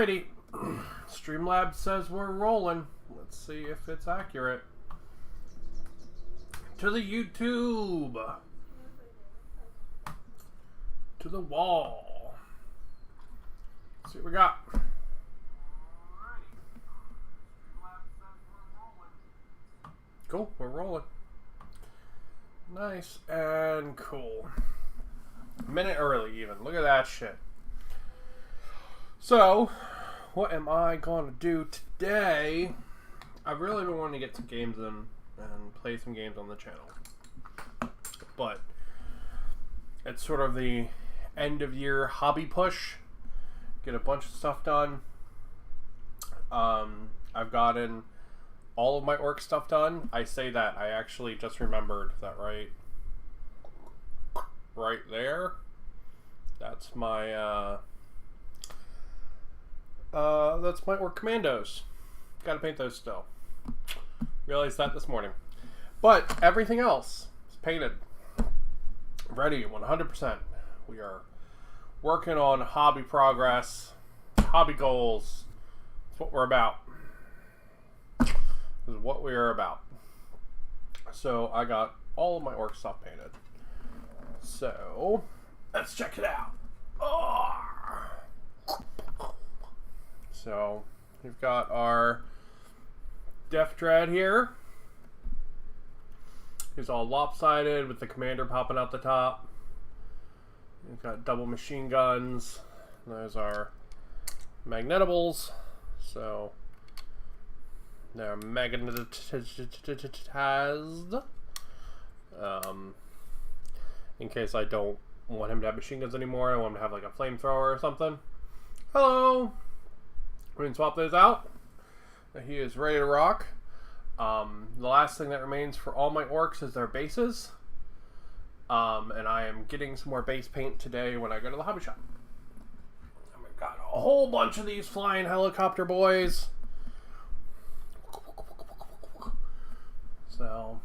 Alrighty. Streamlabs says we're rolling. Let's see if it's accurate. To the YouTube. To the wall. Let's see what we got. Cool, we're rolling. Nice and cool. A minute early even. Look at that shit. So, what am I going to do today? I've really been wanting to get some games in and play some games on the channel. But it's sort of the end of year hobby push. Get a bunch of stuff done. I've gotten all of my orc stuff done. I say that, I actually just remembered that right there. That's my orc commandos. Gotta paint those still. Realized that this morning. But everything else is painted. Ready 100%. We are working on hobby progress, hobby goals. That's what we're about. This is what we are about. So I got all of my orc stuff painted. So let's check it out. Oh. So we've got our Death Dread here. He's all lopsided with the commander popping out the top. We've got double machine guns. Those are magnetables. So they're magnetized. In case I don't want him to have machine guns anymore, I want him to have like a flamethrower or something. Hello! We can swap those out. He is ready to rock. The last thing that remains for all my orcs is their bases. And I am getting some more base paint today when I go to the hobby shop. And we've got a whole bunch of these flying helicopter boys. So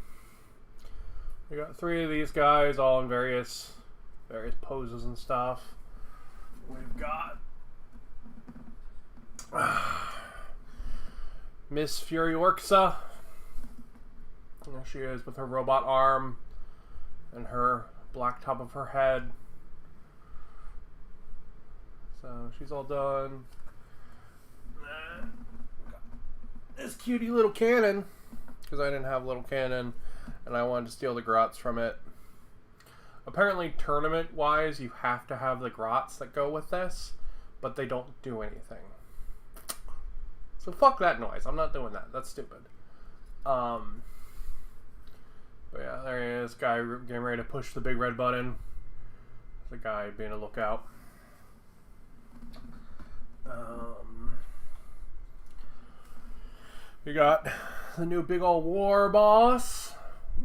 we got 3 of these guys all in various poses and stuff. We've got Miss Fury Orxa. There she is with her robot arm and her black top of her head. So she's all done. This cutie little cannon, because I didn't have little cannon and I wanted to steal the grots from it. Apparently tournament wise you have to have the grots that go with this, but they don't do anything. So fuck that noise. I'm not doing that. That's stupid. But yeah, there he is. Guy getting ready to push the big red button. The guy being a lookout. We got the new big old war boss.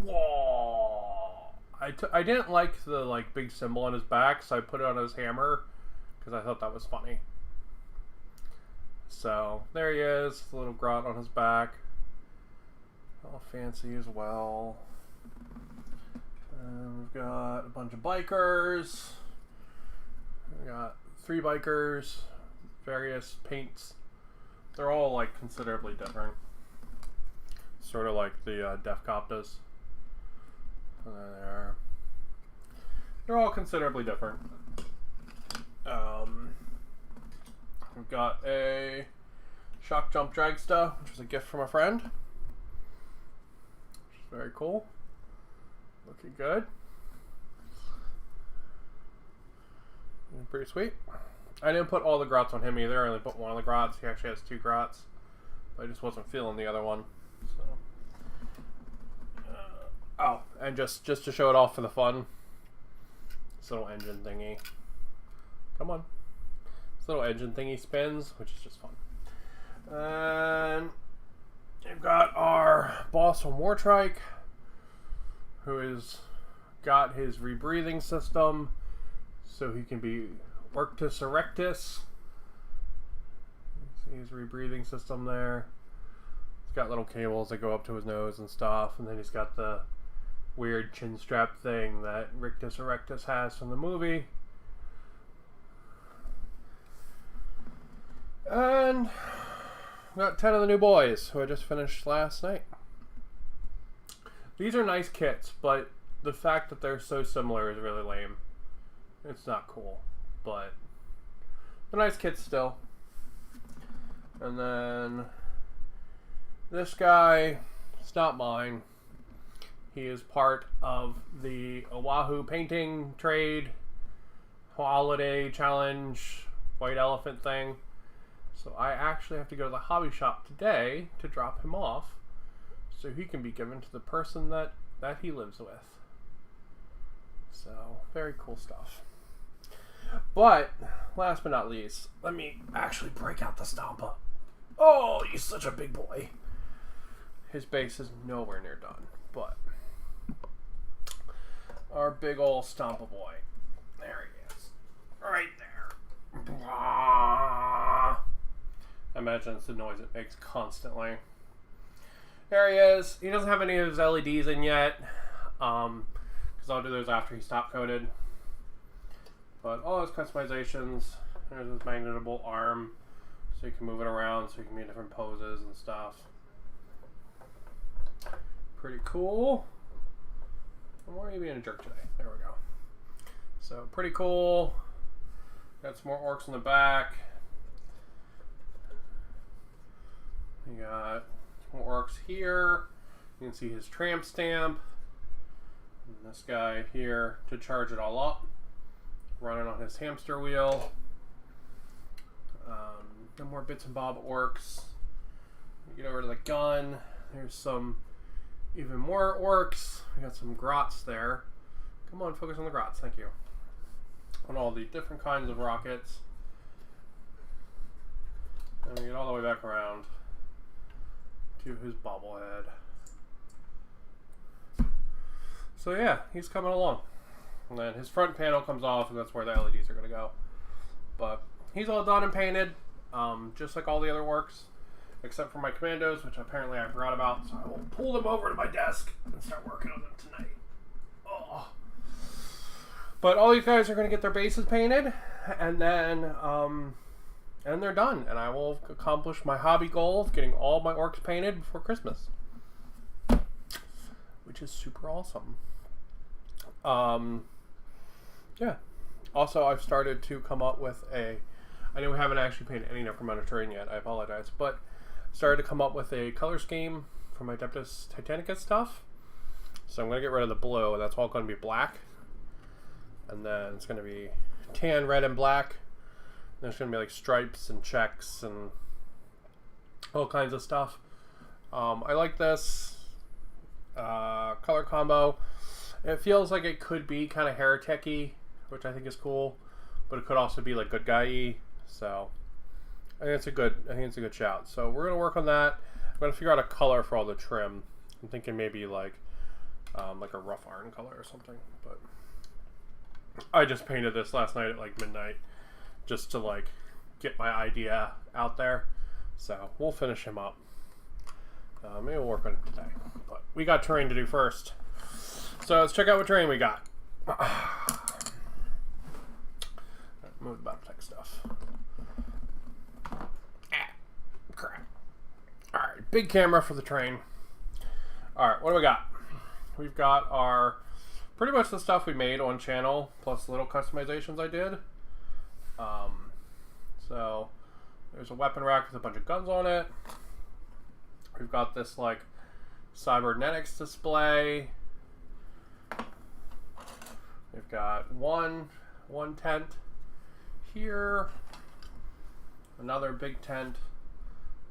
Whoa! I didn't like the big symbol on his back, so I put it on his hammer because I thought that was funny. So there he is, the little grot on his back, all fancy as well. And we've got a bunch of bikers. We got 3 bikers, various paints. They're all like considerably different, sort of like the Def Coptas. And they're all considerably different. We've got a Shock Jump Dragsta, which was a gift from a friend. Which is very cool. Looking good. And pretty sweet. I didn't put all the grots on him either. I only put one of the grots. He actually has 2 grots. But I just wasn't feeling the other one. So. Oh, and just to show it off for the fun. This little engine thingy. Come on. This little engine thingy spins, which is just fun. And we've got our boss from Wartrike, who has got his rebreathing system, so he can be Orctus Erectus. See his rebreathing system there. He's got little cables that go up to his nose and stuff, and then he's got the weird chin strap thing that Rictus Erectus has from the movie. And got 10 of the new boys who I just finished last night. These are nice kits, but the fact that they're so similar is really lame. It's not cool, but they're nice kits still. And then this guy, it's not mine. He is part of the Oahu painting trade, holiday challenge, white elephant thing. So I actually have to go to the hobby shop today to drop him off so he can be given to the person that he lives with. So, very cool stuff. But, last but not least, let me actually break out the Stompa. Oh, he's such a big boy. His base is nowhere near done, but our big old Stompa boy. There he is. Right there. Blah. I imagine it's the noise it makes constantly. There he is. He doesn't have any of his LEDs in yet. Because I'll do those after he's top coated. But all his customizations. There's his magnetable arm. So you can move it around so you can be in different poses and stuff. Pretty cool. Why are you being a jerk today? There we go. So pretty cool. Got some more orcs in the back. We got some more orcs here. You can see his tramp stamp. And this guy here to charge it all up. Running on his hamster wheel. No more bits and bob orcs. We get over to the gun. There's some even more orcs. We got some grots there. Come on, focus on the grots. Thank you. On all the different kinds of rockets. And we get all the way back around to his bobblehead. So yeah, he's coming along. And then his front panel comes off, and that's where the LEDs are going to go. But he's all done and painted, just like all the other works, except for my commandos, which apparently I forgot about. So I will pull them over to my desk and start working on them tonight. Oh. But all these guys are going to get their bases painted, and then they're done. And I will accomplish my hobby goal of getting all my orcs painted before Christmas, which is super awesome. Yeah. Also, I've started to come up with I know we haven't actually painted any necromunda terrain yet, I apologize, but started to come up with a color scheme for my Adeptus Titanicus stuff. So I'm going to get rid of the blue, and that's all going to be black. And then it's going to be tan, red, and black. And there's going to be like stripes and checks and all kinds of stuff. I like this color combo. It feels like it could be kind of heretic-y, which I think is cool, but it could also be like good guy-y. So I think it's a good shout. So we're gonna work on that. I'm gonna figure out a color for all the trim. I'm thinking maybe like a rough iron color or something. But I just painted this last night at like midnight, just to like get my idea out there. So we'll finish him up. Maybe we'll work on it today. But we got terrain to do first. So let's check out what terrain we got. Move the Battletech stuff. Crap. Alright, big camera for the train. Alright, what do we got? We've got our pretty much the stuff we made on channel, plus little customizations I did. So there's a weapon rack with a bunch of guns on it. We've got this like cybernetics display. We've got one tent here, another big tent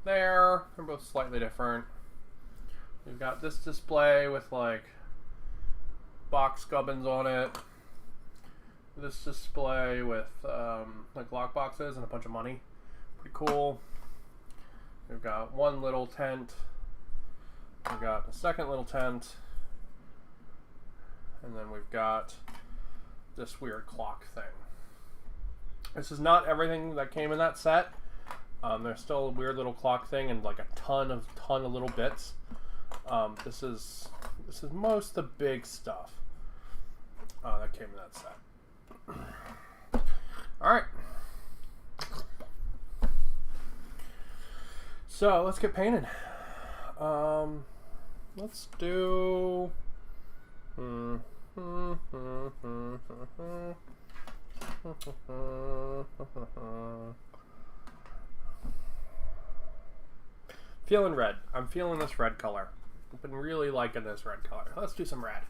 there. They're both slightly different. We've got this display with like box gubbins on it. This display with like lock boxes and a bunch of money. Pretty cool. We've got one little tent. We've got a second little tent. And then we've got this weird clock thing. This is not everything that came in that set. There's still a weird little clock thing and like a ton of little bits. This is most of the big stuff that came in that set. All right. So let's get painted. Let's do. Feeling red. I'm feeling this red color. I've been really liking this red color. Let's do some red.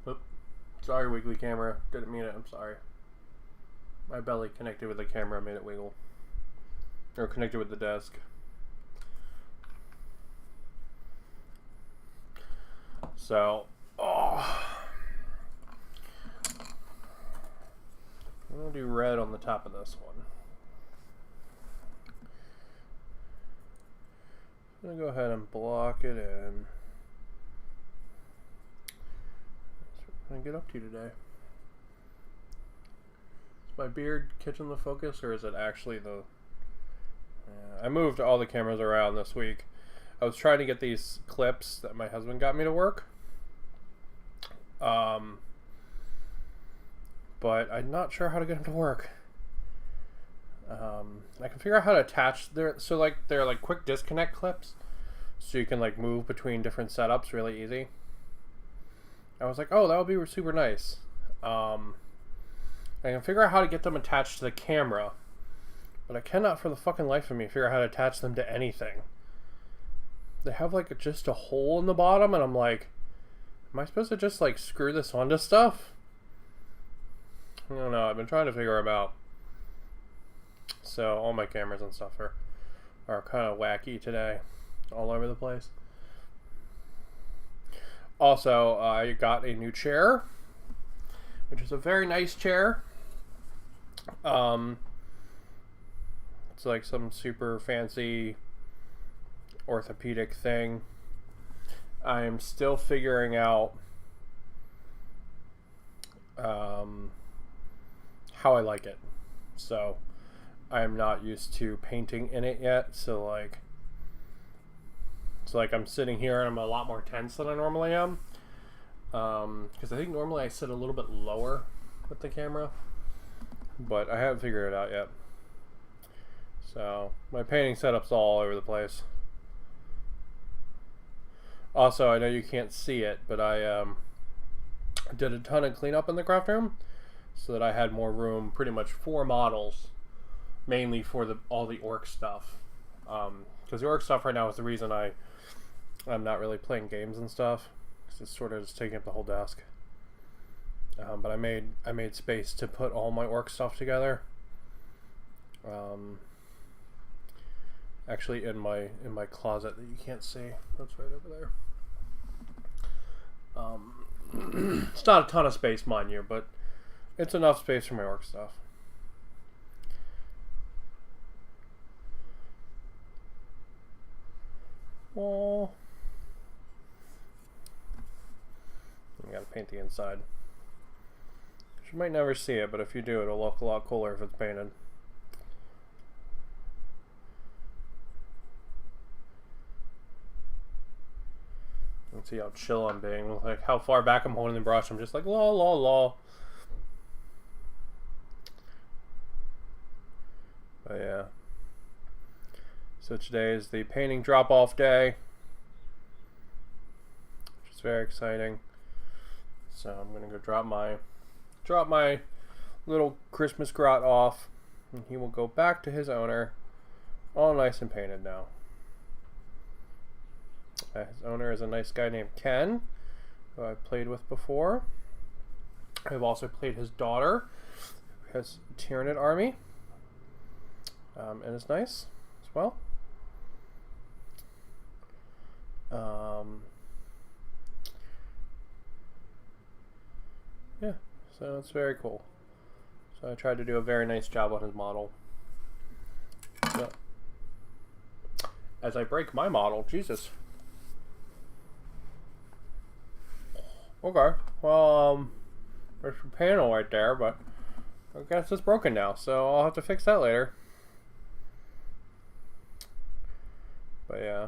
Oop. Sorry, wiggly camera. Didn't mean it. I'm sorry. My belly connected with the camera made it wiggle. Or connected with the desk. So, I'm going to do red on the top of this one. I'm going to go ahead and block it in. That's what I'm going to get up to today. Is my beard catching the focus, or is it actually the... I moved all the cameras around this week. I was trying to get these clips that my husband got me to work. But I'm not sure how to get them to work. I can figure out how to attach they're like quick disconnect clips, so you can like move between different setups really easy. I was like, oh, that would be super nice. I can figure out how to get them attached to the camera, but I cannot for the fucking life of me figure out how to attach them to anything. They have like just a hole in the bottom, and I'm like, am I supposed to just like screw this onto stuff? I don't know. I've been trying to figure them out. So all my cameras and stuff are kind of wacky today, all over the place. Also, I got a new chair, which is a very nice chair. It's like some super fancy orthopedic thing. I am still figuring out how I like it. So I am not used to painting in it yet. So like I'm sitting here and I'm a lot more tense than I normally am. Because I think normally I sit a little bit lower with the camera, but I haven't figured it out yet. So my painting setup's all over the place. Also, I know you can't see it, but I did a ton of cleanup in the craft room so that I had more room, pretty much 4 models, mainly for all the orc stuff. Because the orc stuff right now is the reason I'm not really playing games and stuff, because it's sort of just taking up the whole desk. But I made space to put all my orc stuff together. Actually, in my closet that you can't see. That's right over there. It's not a ton of space, mind you, but it's enough space for my orc stuff. Well, you gotta paint the inside. You might never see it, but if you do, it'll look a lot cooler if it's painted. Let's see how chill I'm being. Like how far back I'm holding the brush. I'm just like la la la. But yeah. So today is the painting drop-off day, which is very exciting. So I'm gonna go drop my little Christmas grot off, and he will go back to his owner, all nice and painted now. His owner is a nice guy named Ken, who I've played with before. I've also played his daughter, who has a Tyranid army, and it's nice as well. Yeah, so it's very cool. So I tried to do a very nice job on his model. So, as I break my model, Jesus. Okay, well, there's a panel right there, but I guess it's broken now, so I'll have to fix that later. But yeah.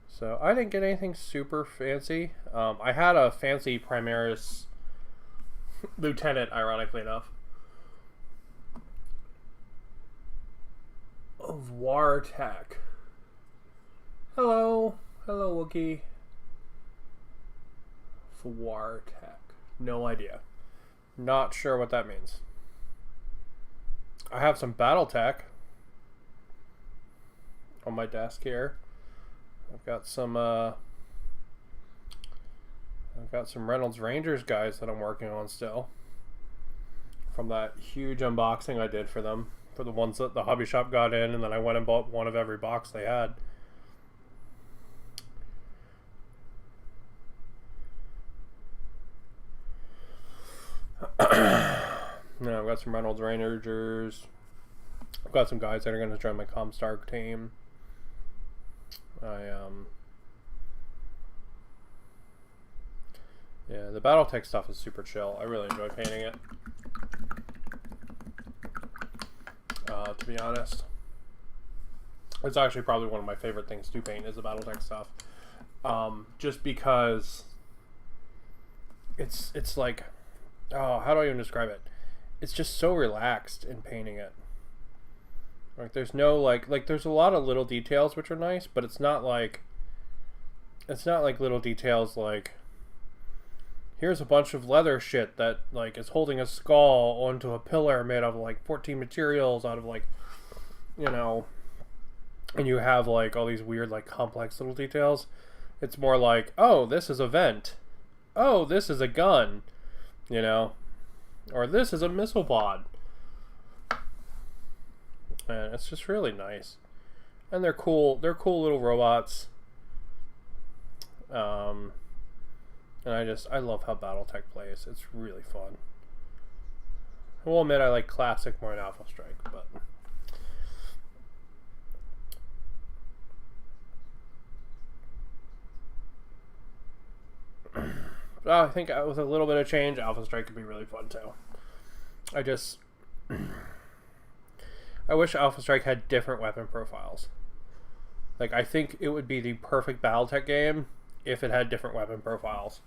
So I didn't get anything super fancy. I had a fancy Primaris Lieutenant, ironically enough. Of Wartech. Hello. Hello, Wookie. Wartech. No idea. Not sure what that means. I have some Battletech on my desk here. I've got some Reynolds Rangers guys that I'm working on still. From that huge unboxing I did for them. For the ones that the hobby shop got in, and then I went and bought one of every box they had. I've got some Reynolds Rangers. I've got some guys that are going to join my Comstar team. Yeah, the Battletech stuff is super chill. I really enjoy painting it. To be honest, it's actually probably one of my favorite things to paint is the Battletech stuff. Just because it's like, oh, how do I even describe it? It's just so relaxed in painting it. Like there's no like there's a lot of little details which are nice, but it's not like little details like here's a bunch of leather shit that like is holding a skull onto a pillar made of like 14 materials out of like, you know, and you have like all these weird like complex little details. It's more like, oh, this is a vent. Oh, this is a gun, you know, or this is a missile pod. And it's just really nice. And they're cool little robots. And I love how Battletech plays. It's really fun. I will admit I like Classic more than Alpha Strike, but I think with a little bit of change, Alpha Strike could be really fun too. I wish Alpha Strike had different weapon profiles. Like, I think it would be the perfect Battletech game if it had different weapon profiles.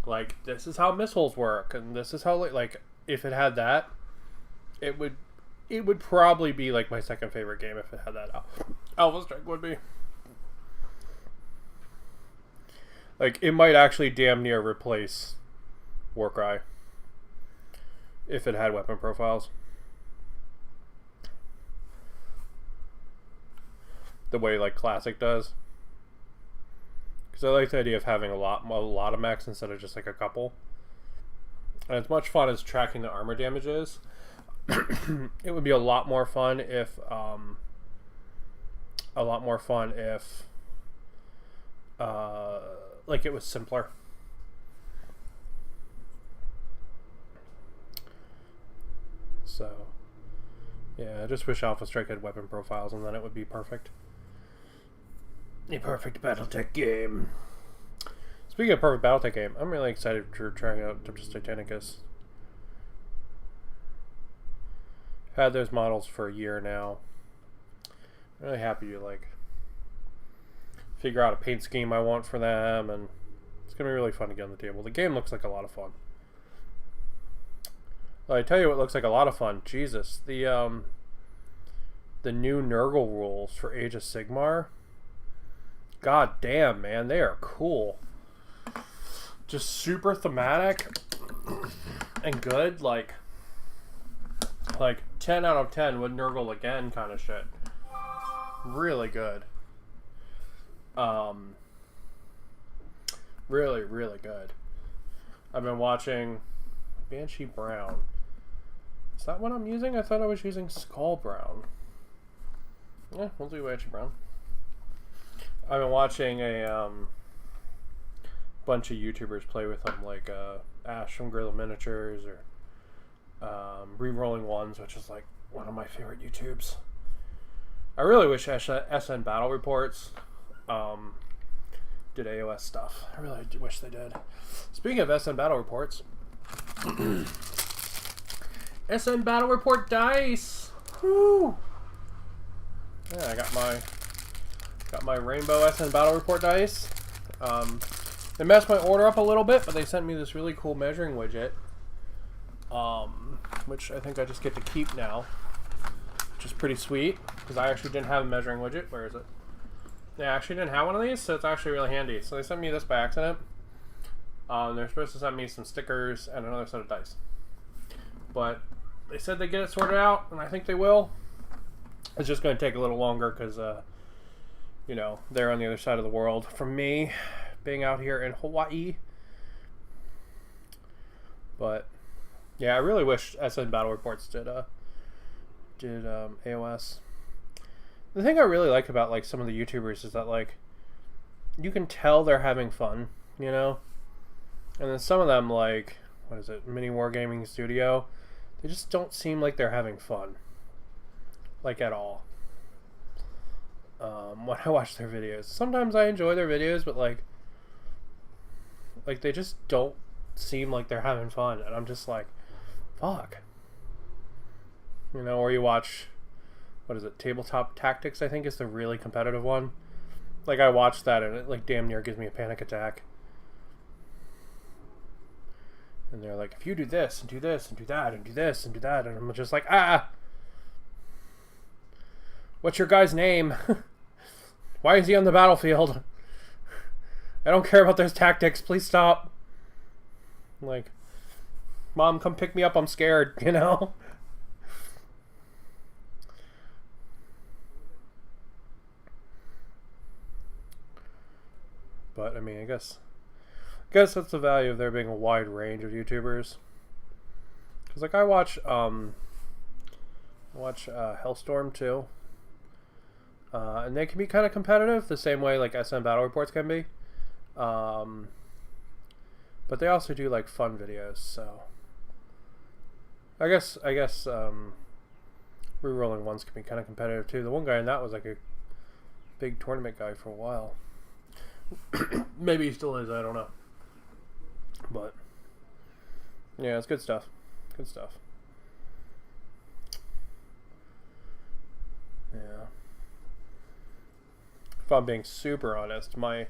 Like, this is how missiles work, and this is how, like, if it had that, it would probably be, like, my second favorite game if it had that. Alpha Strike would be. Like, it might actually damn near replace Warcry if it had weapon profiles. The way, like, Classic does. Because I like the idea of having a lot of mechs instead of just like a couple. And as much fun as tracking the armor damages, it would be a lot more fun if like it was simpler. So yeah, I just wish Alpha Strike had weapon profiles, and then it would be perfect. A perfect Battletech game. Speaking of perfect Battletech game, I'm really excited for trying out Tempest Titanicus. Had those models for a year now. I'm really happy to like figure out a paint scheme I want for them, and it's gonna be really fun to get on the table. The game looks like a lot of fun. Well, I tell you what looks like a lot of fun. Jesus, the new Nurgle rules for Age of Sigmar. God damn, man, they are cool. Just super thematic and good, like 10 out of 10 with Nurgle again kind of shit. Really good. Really, really good. I've been watching Banshee Brown. Is that what I'm using? I thought I was using Skull Brown. Yeah, we'll do Banshee Brown. I've been watching a bunch of YouTubers play with them, like Ash from Gorilla Miniatures, or Rerolling Ones, which is like one of my favorite YouTubes. I really wish SN Battle Reports did AOS stuff. I really wish they did. Speaking of SN Battle Reports, SN Battle Report dice. Woo! Yeah, I got my Rainbow SN Battle Report dice. They messed my order up a little bit, but they sent me this really cool measuring widget which I think I just get to keep now, which is pretty sweet because I actually didn't have a measuring widget. Where is it? Yeah, I actually didn't have one of these, so it's actually really handy. So they sent me this by accident. They're supposed to send me some stickers and another set of dice, but they said they get it sorted out, and I think they will. It's just going to take a little longer because, you know, they're on the other side of the world from me, being out here in Hawaii. But yeah, I really wish SN Battle Reports did AOS. The thing I really like about like some of the YouTubers is that like you can tell they're having fun, you know, and then some of them, like, what is it, Mini Wargaming Studio, they just don't seem like they're having fun, like, at all. When I watch their videos, sometimes I enjoy their videos, but like they just don't seem like they're having fun, and I'm just like, fuck, you know. Or you watch, what is it, Tabletop Tactics, I think is the really competitive one. Like, I watched that and it like damn near gives me a panic attack. And they're like, if you do this and do this and do that and do this and do that, and I'm just like, what's your guy's name? Why is he on the battlefield? I don't care about those tactics. Please stop. Like, Mom, come pick me up. I'm scared, you know? But, I mean, I guess that's the value of there being a wide range of YouTubers. Because, like, I watch Hellstorm, too. And they can be kind of competitive, the same way, like, SN Battle Reports can be. But they also do, like, fun videos, so... I guess rerolling ones can be kind of competitive, too. The one guy in that was, like, a big tournament guy for a while. Maybe he still is, I don't know. But, yeah, it's good stuff. Good stuff. Yeah. If I'm being super honest, my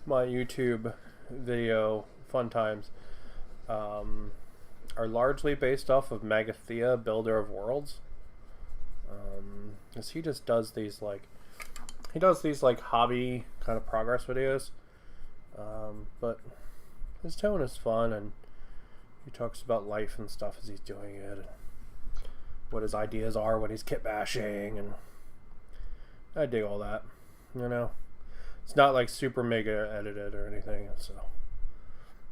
YouTube video fun times are largely based off of Magathea, Builder of Worlds. Because he just does these like hobby kind of progress videos. But his tone is fun, and he talks about life and stuff as he's doing it, and what his ideas are when he's kit bashing, and I dig all that, you know. It's not like super mega edited or anything, so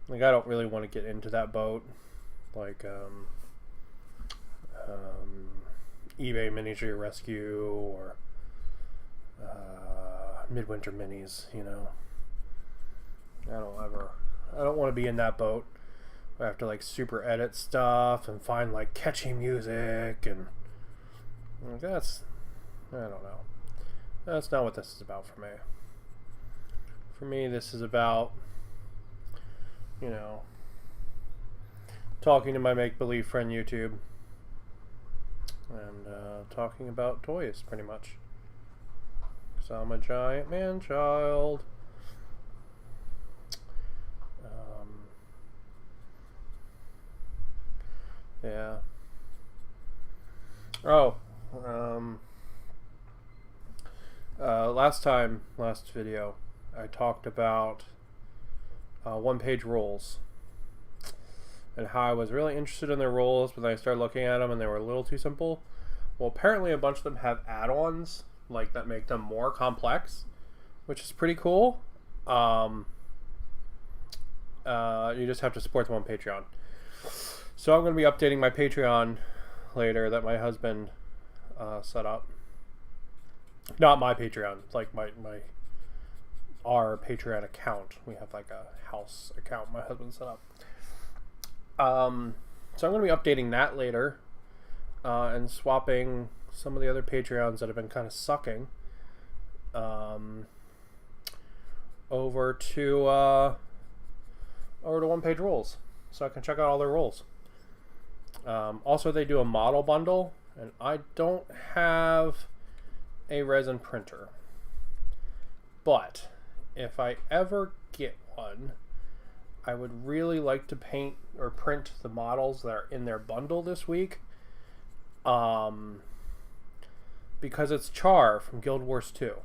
like I don't really want to get into that boat, like eBay Miniature Rescue or Midwinter Minis, you know. I don't want to be in that boat. I have to like super edit stuff and find like catchy music, and like, I don't know. That's not what this is about for me. For me, this is about, you know, talking to my make-believe friend YouTube and talking about toys, pretty much. Because I'm a giant man-child. Yeah. Oh. Last video, I talked about one-page rules and how I was really interested in their rules, but then I started looking at them and they were a little too simple. Well, apparently a bunch of them have add-ons like that make them more complex, which is pretty cool. You just have to support them on Patreon. So I'm going to be updating my Patreon later that my husband set up. Not my Patreon, like our Patreon account. We have like a house account my husband set up. So I'm going to be updating that later and swapping some of the other Patreons that have been kind of sucking over to one-page rules, so I can check out all their rules. Also, they do a model bundle, and I don't have a resin printer, but if I ever get one, I would really like to paint or print the models that are in their bundle this week. Because it's Char from Guild Wars 2.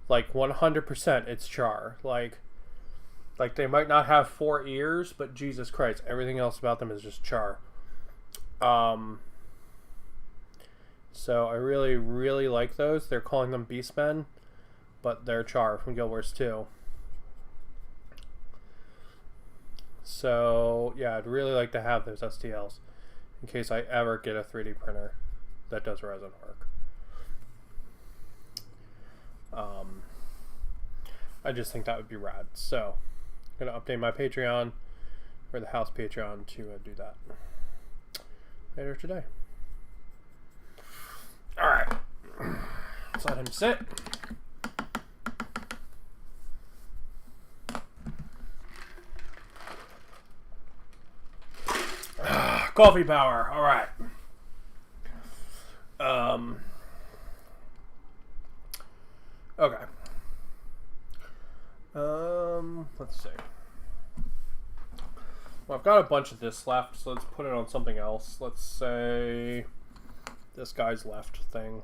Like 100% it's Char. Like they might not have 4 ears, but Jesus Christ, everything else about them is just Char. So I really, really like those. They're calling them Beastmen, but they're Char from Guild Wars 2. So yeah, I'd really like to have those STLs in case I ever get a 3D printer that does resin work. I just think that would be rad. So I'm going to update my Patreon, or the house Patreon, to do that later today. Alright. Let's let him sit. Coffee power. Alright. Okay. Let's see. Well, I've got a bunch of this left, so let's put it on something else. Let's say this guy's left thing.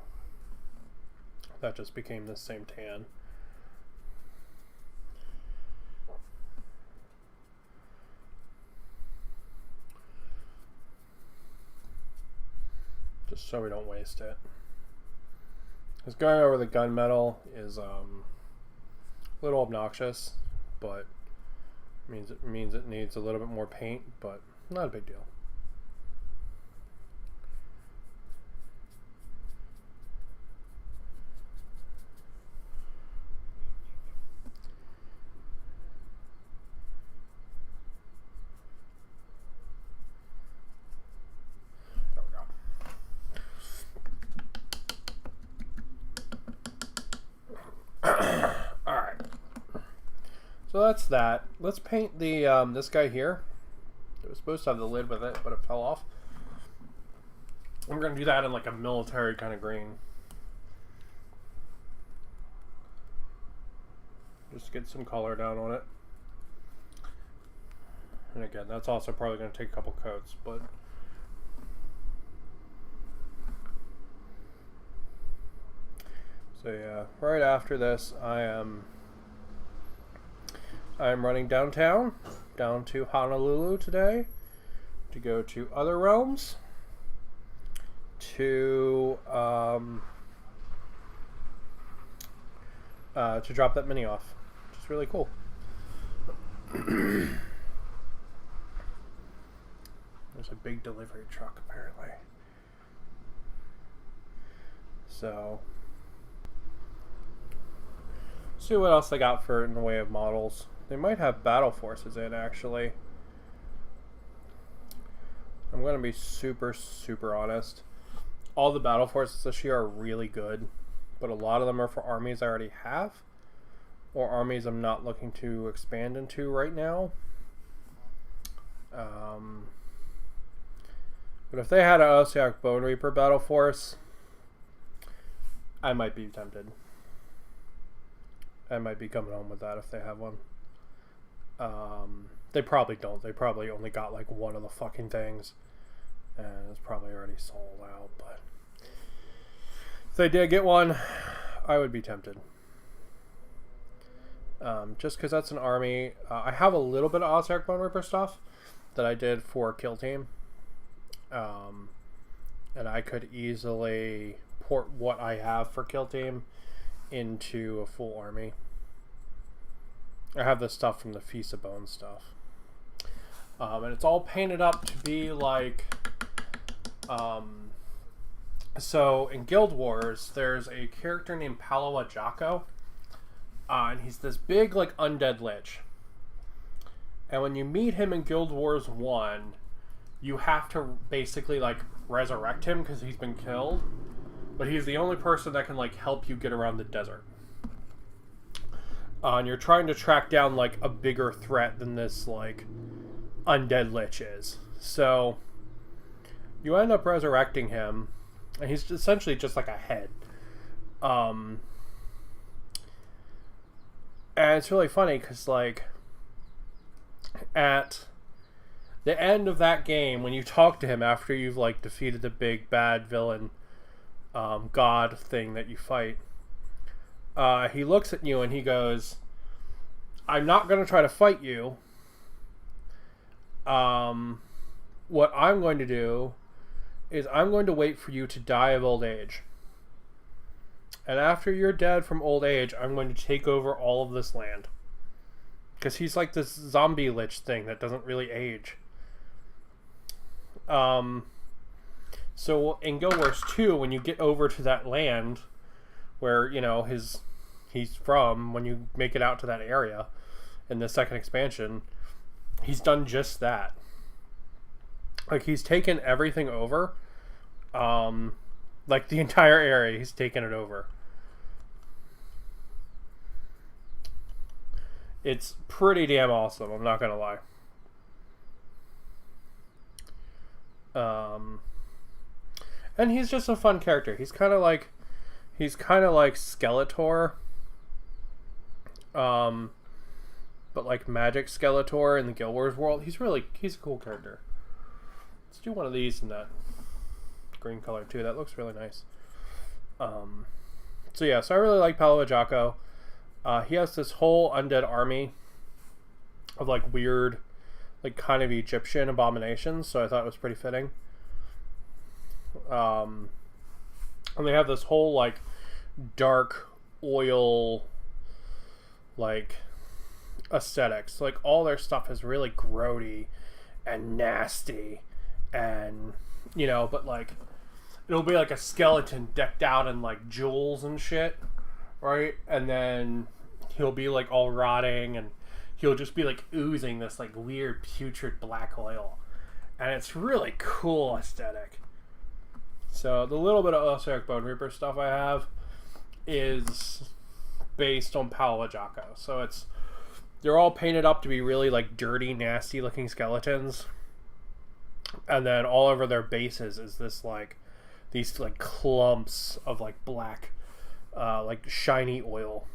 That just became the same tan. Just so we don't waste it. Because going over the gunmetal is a little obnoxious, but means it needs a little bit more paint, but not a big deal. So that's that. Let's paint the this guy here. It was supposed to have the lid with it, but it fell off. I'm gonna do that in like a military kind of green. Just get some color down on it. And again, that's also probably gonna take a couple coats, but so yeah, right after this I am running downtown, down to Honolulu today, to go to Other Realms, to drop that mini off, which is really cool. There's a big delivery truck, apparently. So, see what else they got for in the way of models. They might have battle forces in, actually. I'm going to be super, super honest. All the battle forces this year are really good, but a lot of them are for armies I already have, or armies I'm not looking to expand into right now. But if they had an Osiak Bone Reaper battle force, I might be tempted. I might be coming home with that if they have one. They probably don't. They probably only got like one of the fucking things, and it's probably already sold out. But if they did get one, I would be tempted. Just because that's an army. I have a little bit of Osiak Bone Reaper stuff that I did for Kill Team, and I could easily port what I have for Kill Team into a full army. I have this stuff from the Feast of Bones stuff. And it's all painted up to be like... so in Guild Wars, there's a character named Palawa Jocko. And he's this big, like, undead lich. And when you meet him in Guild Wars 1, you have to basically, like, resurrect him because he's been killed. But he's the only person that can, like, help you get around the desert. And you're trying to track down, like, a bigger threat than this, like, undead lich is. So, you end up resurrecting him, and he's essentially just like a head. And it's really funny, because, like, at the end of that game, when you talk to him after you've like defeated the big bad villain god thing that you fight, he looks at you and he goes, I'm not going to try to fight you. What I'm going to do is I'm going to wait for you to die of old age. And after you're dead from old age, I'm going to take over all of this land. Because he's like this zombie lich thing that doesn't really age. So in Guild Wars 2, when you get over to that land where, you know, he's from, when you make it out to that area in the second expansion, he's done just that. Like, he's taken everything over. Like, the entire area, he's taken it over. It's pretty damn awesome, I'm not gonna lie. And he's just a fun character. He's kind of like Skeletor, but like Magic Skeletor in the Guild Wars world. He's a cool character. Let's do one of these in that green color too. That looks really nice. So yeah, so I really like Paolo Ajako. He has this whole undead army of like weird, like kind of Egyptian abominations, so I thought it was pretty fitting. And they have this whole like dark oil like aesthetics. Like all their stuff is really grody and nasty, and you know, but like it'll be like a skeleton decked out in like jewels and shit, right? And then he'll be like all rotting, and he'll just be like oozing this like weird putrid black oil, and it's really cool aesthetic. So the little bit of Osiris Bone Reaper stuff I have is based on Paolo Ajako. So they're all painted up to be really like dirty, nasty looking skeletons, and then all over their bases is this like these like clumps of like black like shiny oil.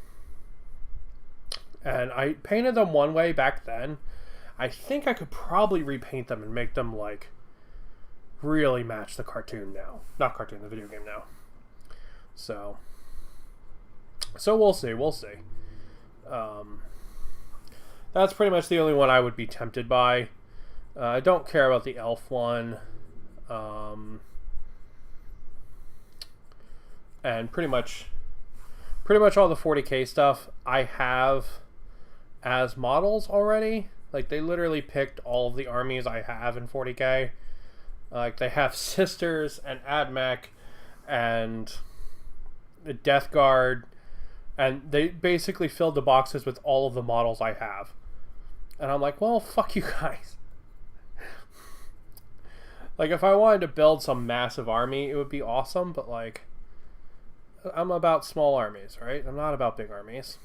And I painted them one way back then. I think I could probably repaint them and make them like really match the cartoon now. Not cartoon, the video game now. So we'll see. That's pretty much the only one I would be tempted by. I don't care about the elf one. And pretty much all the 40k stuff I have as models already. Like, they literally picked all of the armies I have in 40k. Like, they have Sisters and Admech and the Death Guard, and they basically filled the boxes with all of the models I have. And I'm like, well, fuck you guys. Like, if I wanted to build some massive army, it would be awesome, but like, I'm about small armies, right? I'm not about big armies.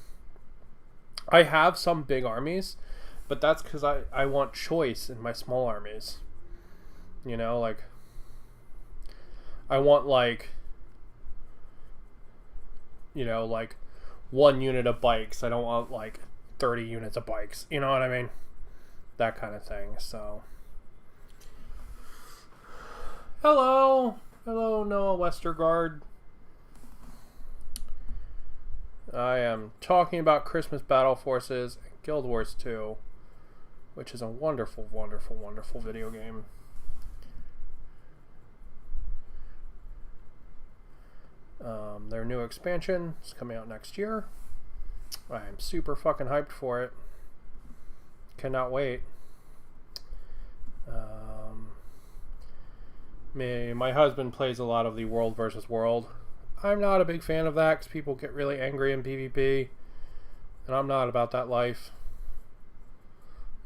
I have some big armies, but that's because I want choice in my small armies. You know, like, I want like, you know, like 1 unit of bikes. I don't want like 30 units of bikes. You know what I mean? That kind of thing. So, hello, Noah Westergaard. I am talking about Christmas Battle Forces and Guild Wars 2, which is a wonderful, wonderful, wonderful video game. Their new expansion is coming out next year. I am super fucking hyped for it. Cannot wait. My husband plays a lot of the World versus World. I'm not a big fan of that because people get really angry in PvP, and I'm not about that life.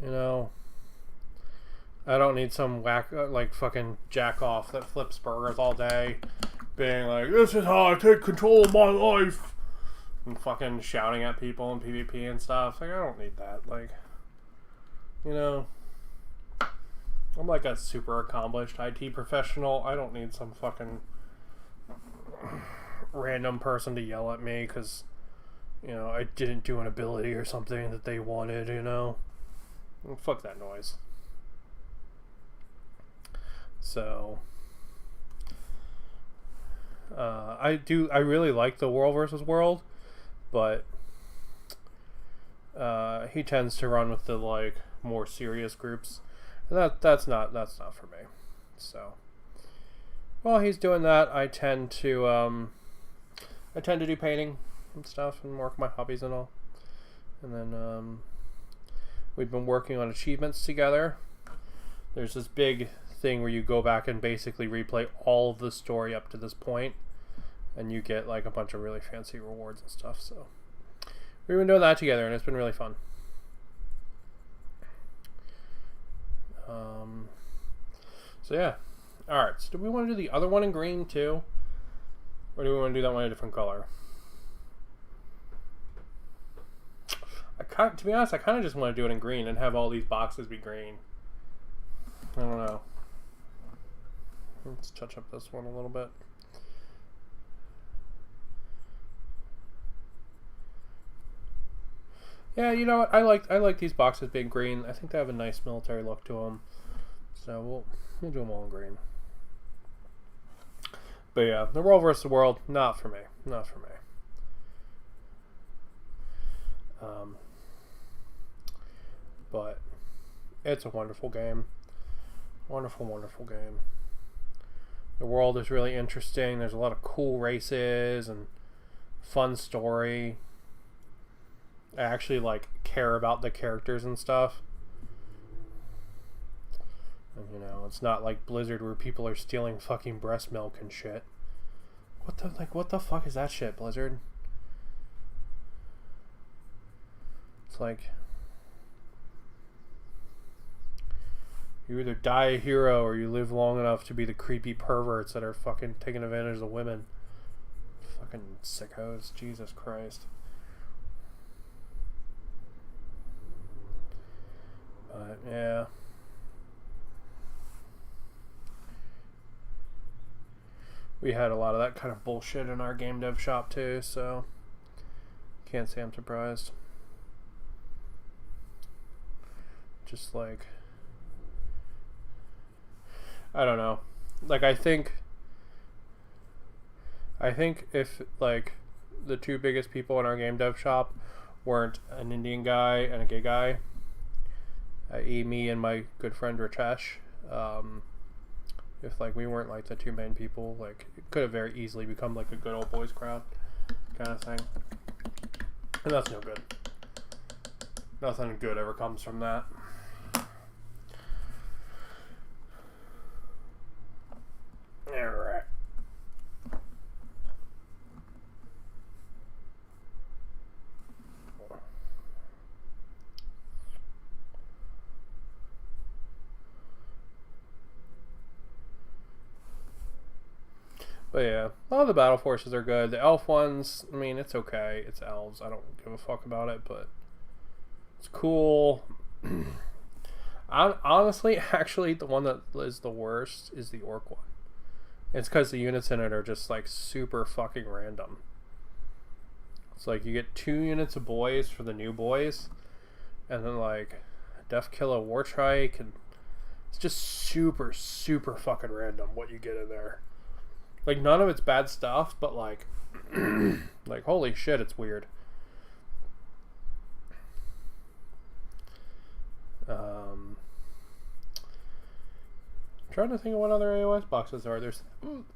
You know, I don't need some whack like fucking jack off that flips burgers all day, being like, "This is how I take control of my life," and fucking shouting at people in PvP and stuff. Like, I don't need that. Like, you know, I'm like a super accomplished IT professional. I don't need some fucking random person to yell at me because, you know, I didn't do an ability or something that they wanted, you know. Fuck that noise. So I really like the world versus world, but he tends to run with the like more serious groups, and that's not for me. So while he's doing that, I tend to do painting and stuff and work my hobbies and all. And then we've been working on achievements together. There's this big thing where you go back and basically replay all of the story up to this point, and you get like a bunch of really fancy rewards and stuff. So we've been doing that together, and it's been really fun. So yeah. Alright, so do we want to do the other one in green too? Or do we want to do that one in a different color? To be honest, I kind of just want to do it in green and have all these boxes be green. I don't know. Let's touch up this one a little bit. Yeah, you know what? I like these boxes being green. I think they have a nice military look to them. So we'll do them all in green. But yeah, the world versus the world, not for me. Not for me. But it's a wonderful game. Wonderful, wonderful game. The world is really interesting. There's a lot of cool races and fun story. I actually like care about the characters and stuff. And you know, it's not like Blizzard where people are stealing fucking breast milk and shit. What the fuck is that shit, Blizzard? It's like you either die a hero or you live long enough to be the creepy perverts that are fucking taking advantage of the women. Fucking sickos. Jesus Christ. But yeah. We had a lot of that kind of bullshit in our game dev shop too, so can't say I'm surprised. Just like, I don't know. Like I think if like the two biggest people in our game dev shop weren't an Indian guy and a gay guy, i.e. me and my good friend Ritesh, if like we weren't like the two main people, like it could have very easily become like a good old boys crowd kind of thing. And that's no good. Nothing good ever comes from that. Alright. But yeah, a lot of the battle forces are good. The elf ones, I mean, it's okay. It's elves. I don't give a fuck about it, but it's cool. Honestly, actually, the one that is the worst is the orc one. It's because the units in it are just like super fucking random. It's like you get 2 units of boys for the new boys, and then like Death Killer War Trike, and it's just super fucking random what you get in there. Like none of it's bad stuff, but like like holy shit, it's weird. Trying to think of what other AOS boxes are. There's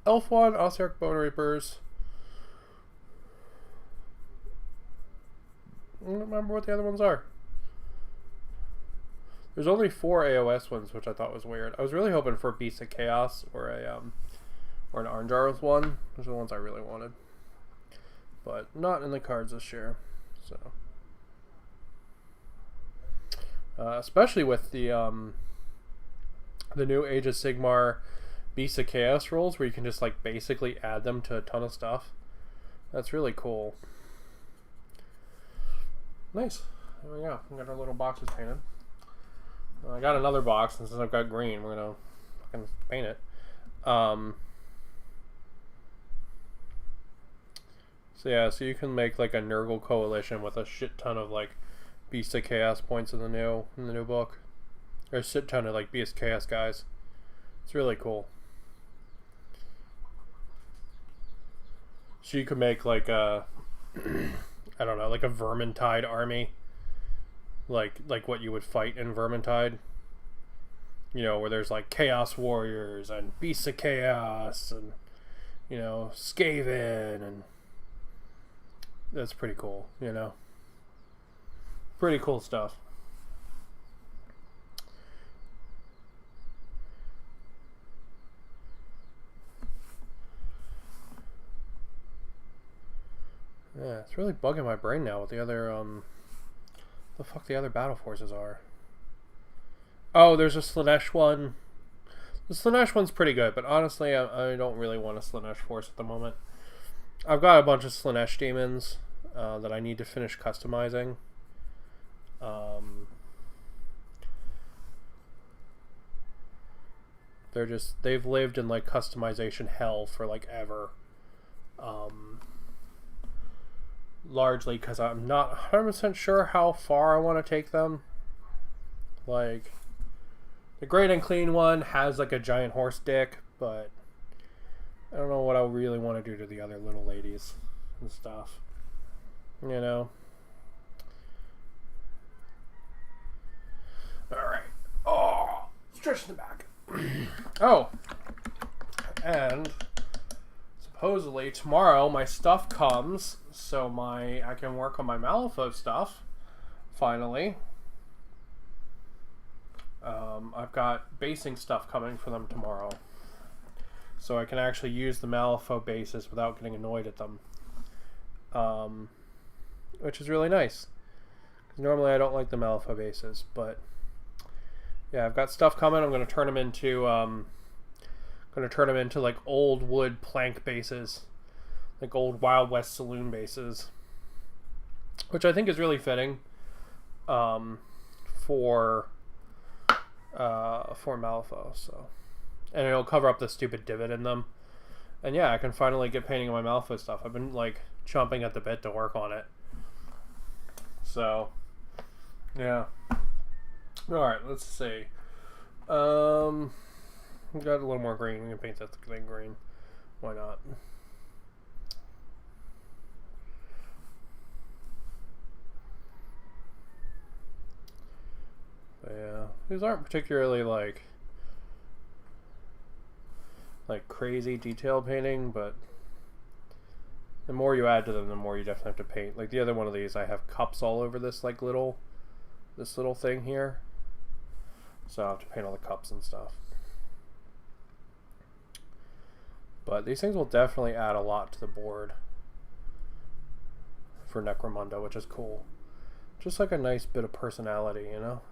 Elf one, Ossiarch Bone Reapers. I don't remember what the other ones are. There's only 4 AOS ones, which I thought was weird. I was really hoping for a Beast of Chaos or an Arnjar's one. Those are the ones I really wanted, but not in the cards this year. So, especially with the new Age of Sigmar Beast of Chaos rolls, where you can just like basically add them to a ton of stuff. That's really cool. Nice. There we go. We got our little boxes painted. I got another box, and since I've got green, we're gonna fucking paint it. So yeah, so you can make like a Nurgle coalition with a shit ton of like Beast of Chaos points in the new book. There's a shit ton of like Beast of Chaos guys. It's really cool. So you could make like a I don't know, like a Vermintide army. Like what you would fight in Vermintide. You know, where there's like Chaos Warriors and Beasts of Chaos and, you know, Skaven, and that's pretty cool, you know. Pretty cool stuff. Yeah, it's really bugging my brain now what the other, the fuck the other battle forces are. Oh, there's a Slaanesh one. The Slaanesh one's pretty good, but honestly, I don't really want a Slaanesh force at the moment. I've got a bunch of Slaanesh demons that I need to finish customizing. They've lived in like customization hell for like ever. Largely because I'm not 100% sure how far I want to take them. Like, the Great and Clean one has like a giant horse dick, but I don't know what I really want to do to the other little ladies and stuff. You know? Alright. Oh! Stretch the back. Oh! And supposedly tomorrow my stuff comes, so I can work on my Malifaux stuff. Finally. I've got basing stuff coming for them tomorrow, so I can actually use the Malifaux bases without getting annoyed at them, which is really nice. Normally I don't like the Malifaux bases, but yeah, I've got stuff coming. I'm going to turn them into like old wood plank bases, like old Wild West saloon bases, which I think is really fitting for Malifaux. So, and it'll cover up the stupid divot in them. And yeah, I can finally get painting on my Malifaux stuff. I've been like chomping at the bit to work on it. So, yeah. All right, let's see. We got a little more green. We can paint that thing green. Why not? But yeah, these aren't particularly like crazy detail painting, but the more you add to them, the more you definitely have to paint. Like the other one of these, I have cups all over this like little thing here, so I have to paint all the cups and stuff. But these things will definitely add a lot to the board for Necromunda, which is cool. Just like a nice bit of personality, you know?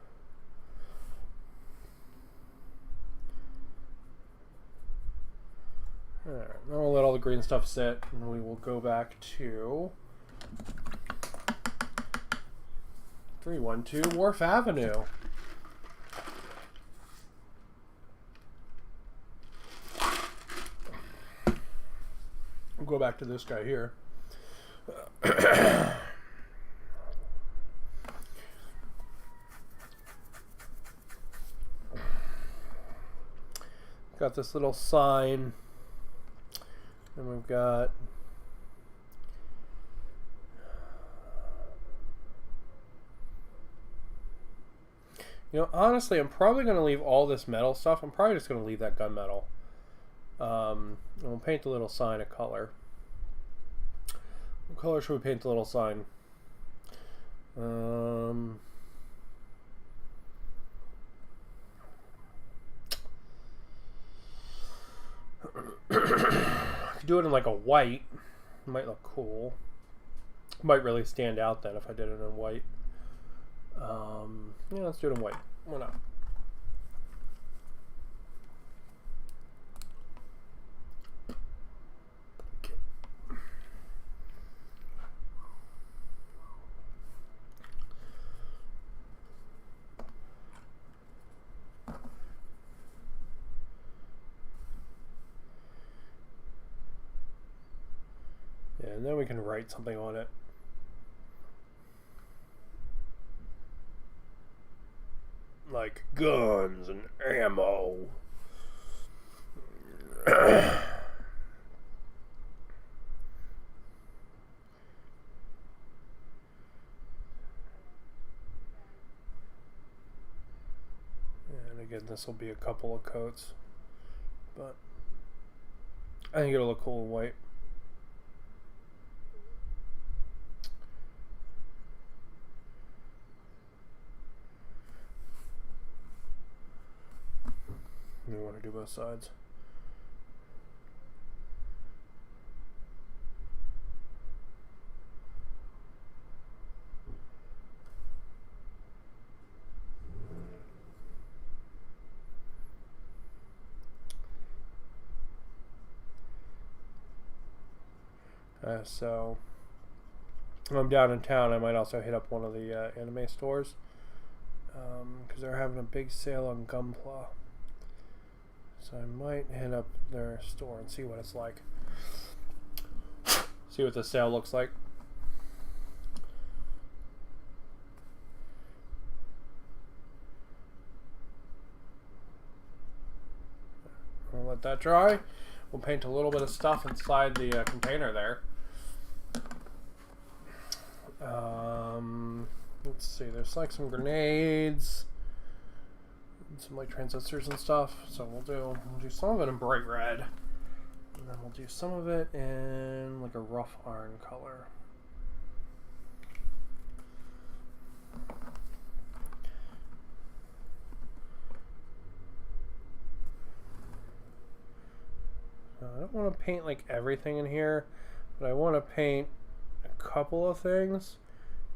Alright, then we'll let all the green stuff sit, and we will go back to 312 Wharf Avenue. We'll go back to this guy here. Got this little sign, and we've got honestly, I'm probably going to leave all this metal stuff. I'm probably just going to leave that gunmetal. And we'll paint the little sign a color. What color should we paint the little sign? Could do it in like a white. Might look cool. Might really stand out then if I did it in white. Yeah, let's do it in white. Why not? Yeah, and then we can write something on it. like guns and ammo. And again, this will be a couple of coats, but I think it'll look cool in white. You want to do both sides. So when I'm down in town, I might also hit up one of the anime stores because they're having a big sale on Gunpla. So I might hit up their store and see what it's like. See what the sale looks like. I'll let that dry. We'll paint a little bit of stuff inside the container there. Let's see, there's like some grenades, and some like transistors and stuff. So we'll do some of it in bright red, and then we'll do some of it in like a rough iron color. I don't want to paint like everything in here, but I want to paint a couple of things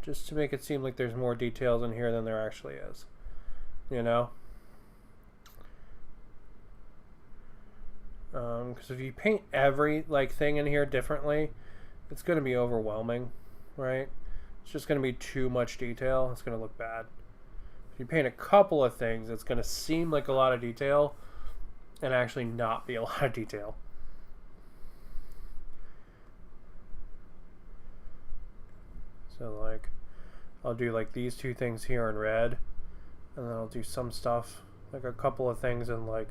just to make it seem like there's more details in here than there actually is, you know? Because if you paint every like thing in here differently, it's going to be overwhelming, right? It's just going to be too much detail. It's going to look bad. If you paint a couple of things, it's going to seem like a lot of detail and actually not be a lot of detail. So like, I'll do like these two things here in red, and then I'll do some stuff, like a couple of things in like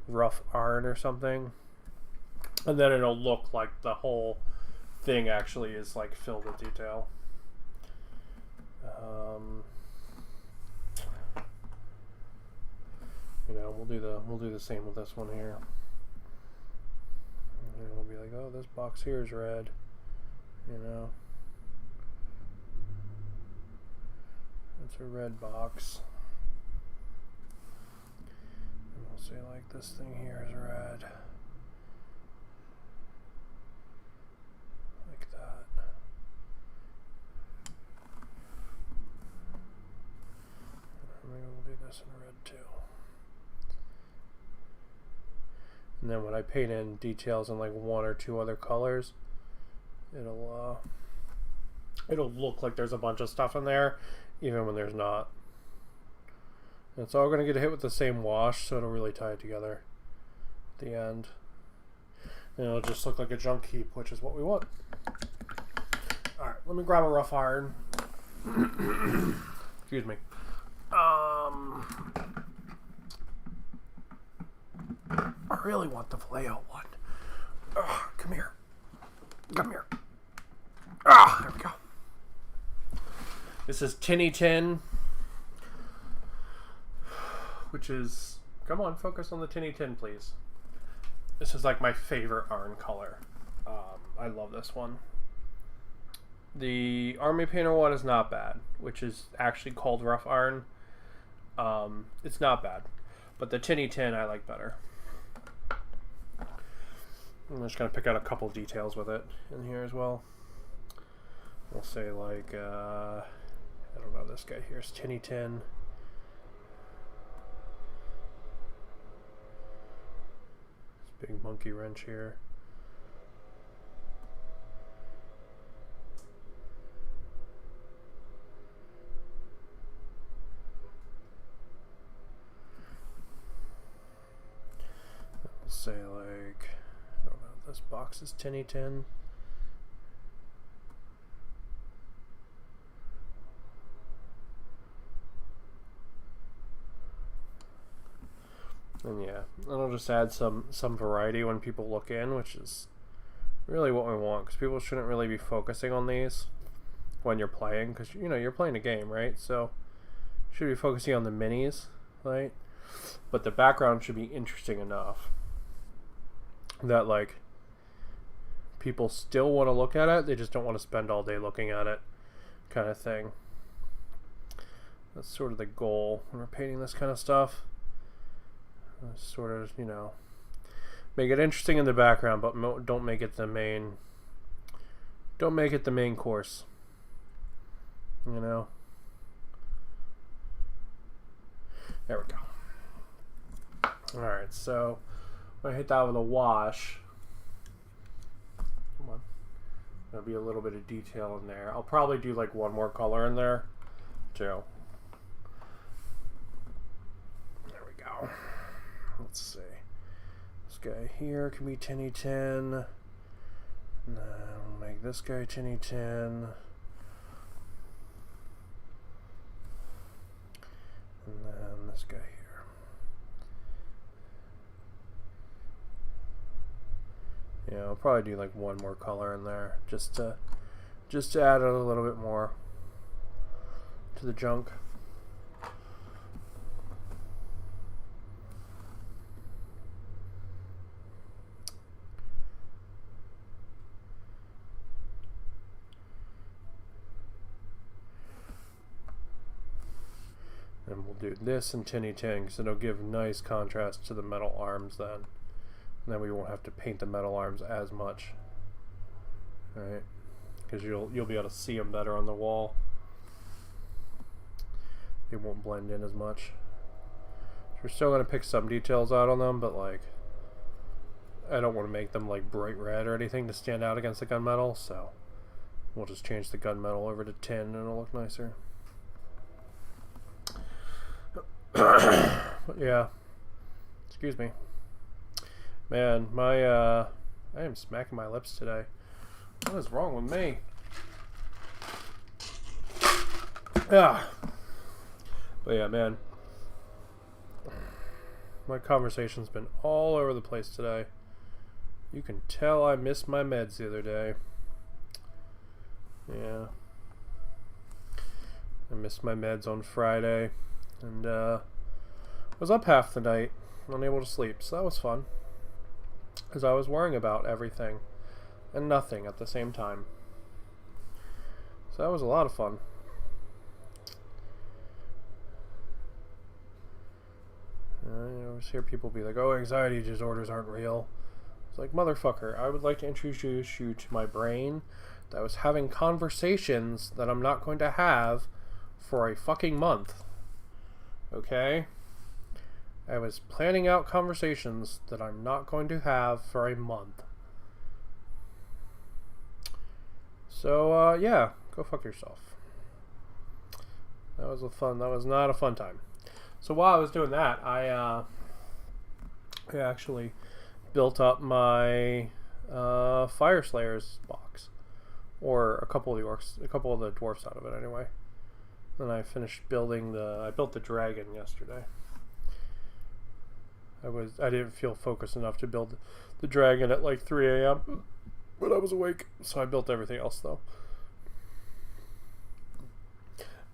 rough iron or something, and then it'll look like the whole thing actually is like filled with detail. You know, we'll do the same with this one here. And we'll be like, oh, this box here is red, you know. It's a red box. And we'll say like this thing here is red. Like that. And maybe we'll do this in red too. And then when I paint in details in like one or two other colors, it'll look like there's a bunch of stuff in there, even when there's not. And it's all going to get hit with the same wash, so it'll really tie it together at the end. And it'll just look like a junk heap, which is what we want. Alright, let me grab a rough iron. Excuse me. I really want the Vallejo one. Come here. Come here. There we go. This is Tinny Tin, which is, come on, focus on the Tinny Tin, please. This is like my favorite iron color. I love this one. The Army Painter one is not bad, which is actually called rough iron. It's not bad, but the Tinny Tin I like better. I'm just going to pick out a couple details with it in here as well. We'll say like, I don't know, this guy here is Tinny Tin. This big monkey wrench here. We'll say like, I don't know, this box is Tinny Tin. And yeah, it'll just add some variety when people look in, which is really what we want, because people shouldn't really be focusing on these when you're playing, because you know you're playing a game, right? So you should be focusing on the minis, right? But the background should be interesting enough that like people still want to look at it, they just don't want to spend all day looking at it, kind of thing. That's sort of the goal when we're painting this kind of stuff. Sort of, you know, make it interesting in the background, but don't make it the main. Don't make it the main course. You know. There we go. All right, so I'm gonna hit that with a wash. Come on. There'll be a little bit of detail in there. I'll probably do like one more color in there, too. There we go. Let's see. This guy here can be tinny tin. And then we'll make this guy tinny tin. And then this guy here. Yeah, I'll probably do like one more color in there just to add a little bit more to the junk. And we'll do this in tinny tin because it'll give nice contrast to the metal arms then. And then we won't have to paint the metal arms as much. Alright? Because you'll be able to see them better on the wall. They won't blend in as much. We're still going to pick some details out on them, but like I don't want to make them like bright red or anything to stand out against the gunmetal, so we'll just change the gunmetal over to tin and it'll look nicer. But yeah, excuse me, man. I am smacking my lips today. What is wrong with me? Yeah, but yeah, man. My conversation's been all over the place today. You can tell I missed my meds the other day. Yeah, I missed my meds on Friday. And was up half the night, unable to sleep, so that was fun. Because I was worrying about everything and nothing at the same time. So that was a lot of fun. You always hear people be like, oh, anxiety disorders aren't real. It's like, motherfucker, I would like to introduce you to my brain that was having conversations that I'm not going to have for a fucking month. Okay? I was planning out conversations that I'm not going to have for a month. So, yeah, go fuck yourself. That was not a fun time. So while I was doing that, I actually built up my Fire Slayers box. Or a couple of the dwarfs out of it anyway. Then I finished building I built the dragon yesterday. I didn't feel focused enough to build the dragon at like 3 a.m. But I was awake, so I built everything else though.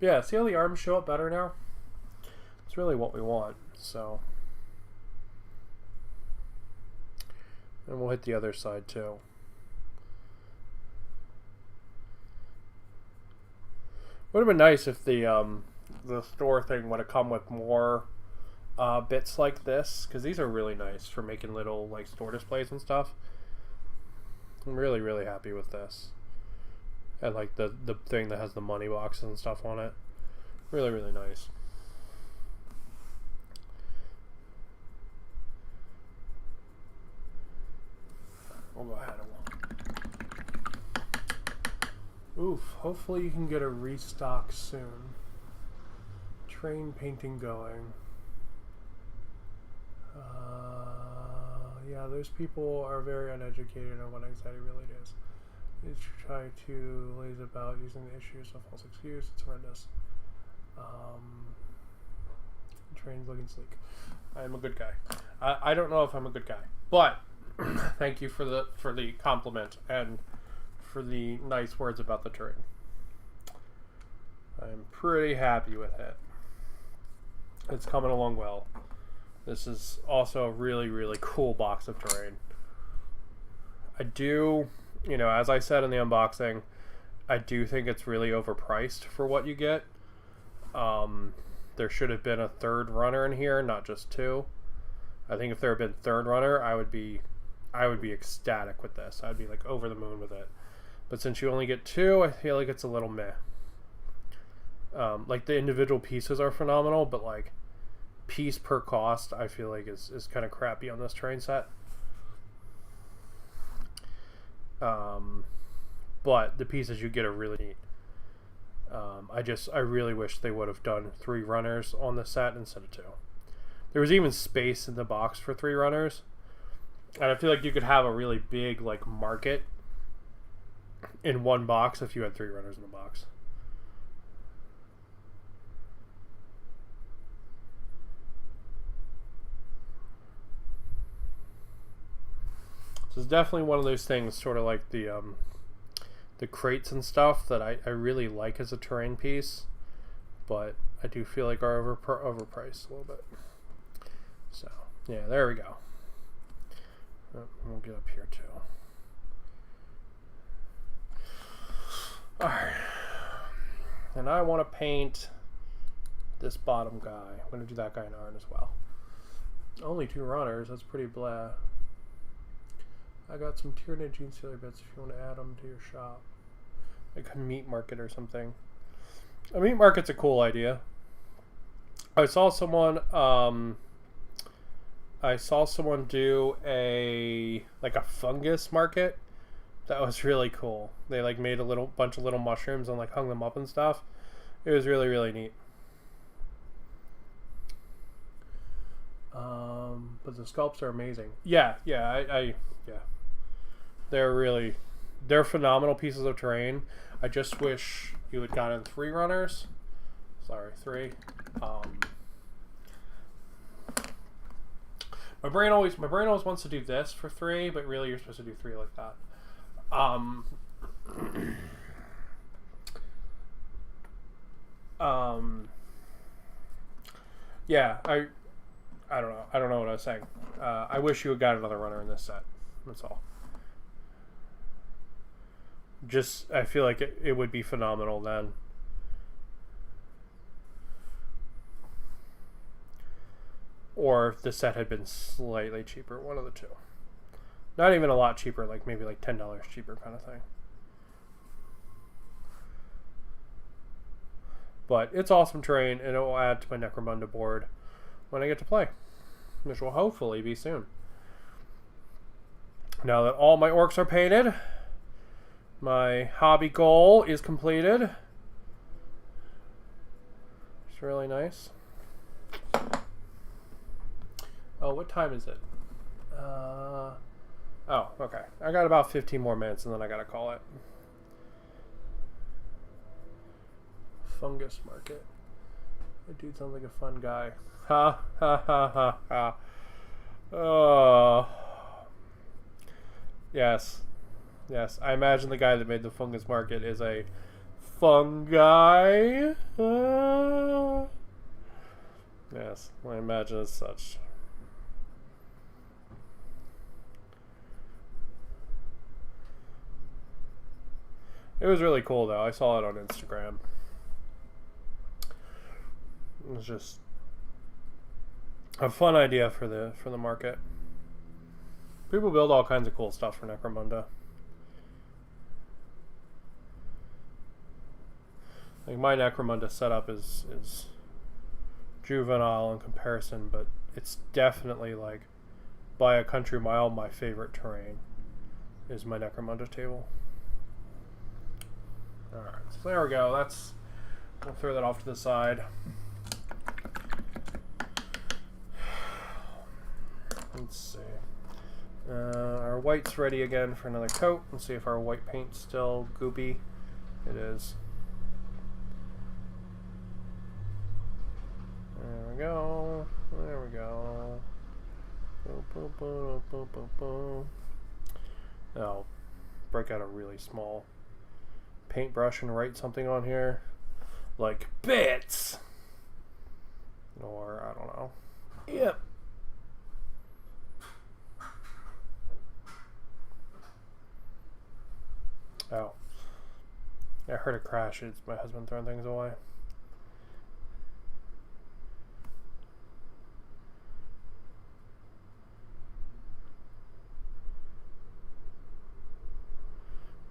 Yeah, see how the arms show up better now? It's really what we want, so. And we'll hit the other side too. Would have been nice if the store thing would have come with more bits like this, because these are really nice for making little like store displays and stuff. I'm really, really happy with this. And like the thing that has the money boxes and stuff on it. Really, really nice. We'll go ahead and oof, hopefully you can get a restock soon. Train painting going. Yeah, those people are very uneducated on what anxiety really is. They try to laze about using the issue as a false excuse. It's horrendous. Train's looking sleek. I am a good guy. I don't know if I'm a good guy, but thank you for the compliment and for the nice words about the terrain. I'm pretty happy with it. It's coming along well. This is also a really, really cool box of terrain. I do, as I said in the unboxing, I do think it's really overpriced for what you get. There should have been a third runner in here, not just two. I think if there had been third runner, I would be ecstatic with this. I'd be like over the moon with it. But since you only get two, I feel like it's a little meh. Like the individual pieces are phenomenal, but like piece per cost, I feel like is kind of crappy on this terrain set. But the pieces you get are really neat. I really wish they would have done 3 runners on the set instead of 2. There was even space in the box for 3 runners, and I feel like you could have a really big like market in one box if you had 3 runners in the box. So it's definitely one of those things, sort of like the crates and stuff, that I really like as a terrain piece, but I do feel like are overpriced a little bit. So yeah, there we go. We'll get up here too. Alright. And I want to paint this bottom guy. I'm going to do that guy in iron as well. Only 2 runners, that's pretty blah. I got some Tyranid Gene Sealer bits if you want to add them to your shop. Like a meat market or something. A meat market's a cool idea. I saw someone do a fungus market. That was really cool. They like made a bunch of little mushrooms and like hung them up and stuff. It was really, really neat. But the sculpts are amazing. Yeah. They're phenomenal pieces of terrain. I just wish you had gotten 3 runners. Sorry, 3. My brain always wants to do this for 3, but really you're supposed to do 3 like that. Yeah, I don't know. I don't know what I was saying. I wish you had got another runner in this set. That's all. Just, I feel like it would be phenomenal then. Or if the set had been slightly cheaper, one of the two. Not even a lot cheaper, like maybe like $10 cheaper kind of thing. But it's awesome terrain, and it will add to my Necromunda board when I get to play, which will hopefully be soon. Now that all my orcs are painted, my hobby goal is completed. It's really nice. Oh, what time is it? Oh, okay. I got about 15 more minutes and then I gotta call it. Fungus market. That dude sounds like a fun guy. Ha ha ha ha ha. Oh. Yes. Yes. I imagine the guy that made the fungus market is a fungi. Yes, I imagine as such. It was really cool though. I saw it on Instagram. It was just a fun idea for the market. People build all kinds of cool stuff for Necromunda. Like my Necromunda setup is juvenile in comparison, but it's definitely like by a country mile my favorite terrain is my Necromunda table. Alright, so there we go. We'll throw that off to the side. Let's see. Our white's ready again for another coat. Let's see if our white paint's still goopy. It is. There we go. There we go. go. I'll break out a really small paintbrush and write something on here. Like bits! Or, I don't know. Yep. Oh. I heard a crash. It's my husband throwing things away.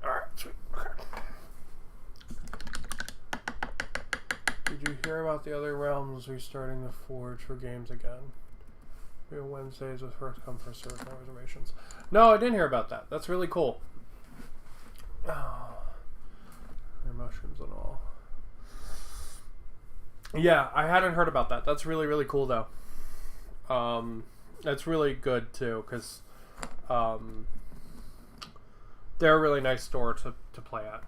Alright, sweet. Okay. Did you hear about the other realms restarting the Forge for games again? We have Wednesdays with first come first served, no reservations. No, I didn't hear about that. That's really cool. Oh. Mushrooms and all. Yeah, I hadn't heard about that. That's really, really cool though. That's really good too, because they're a really nice store to play at.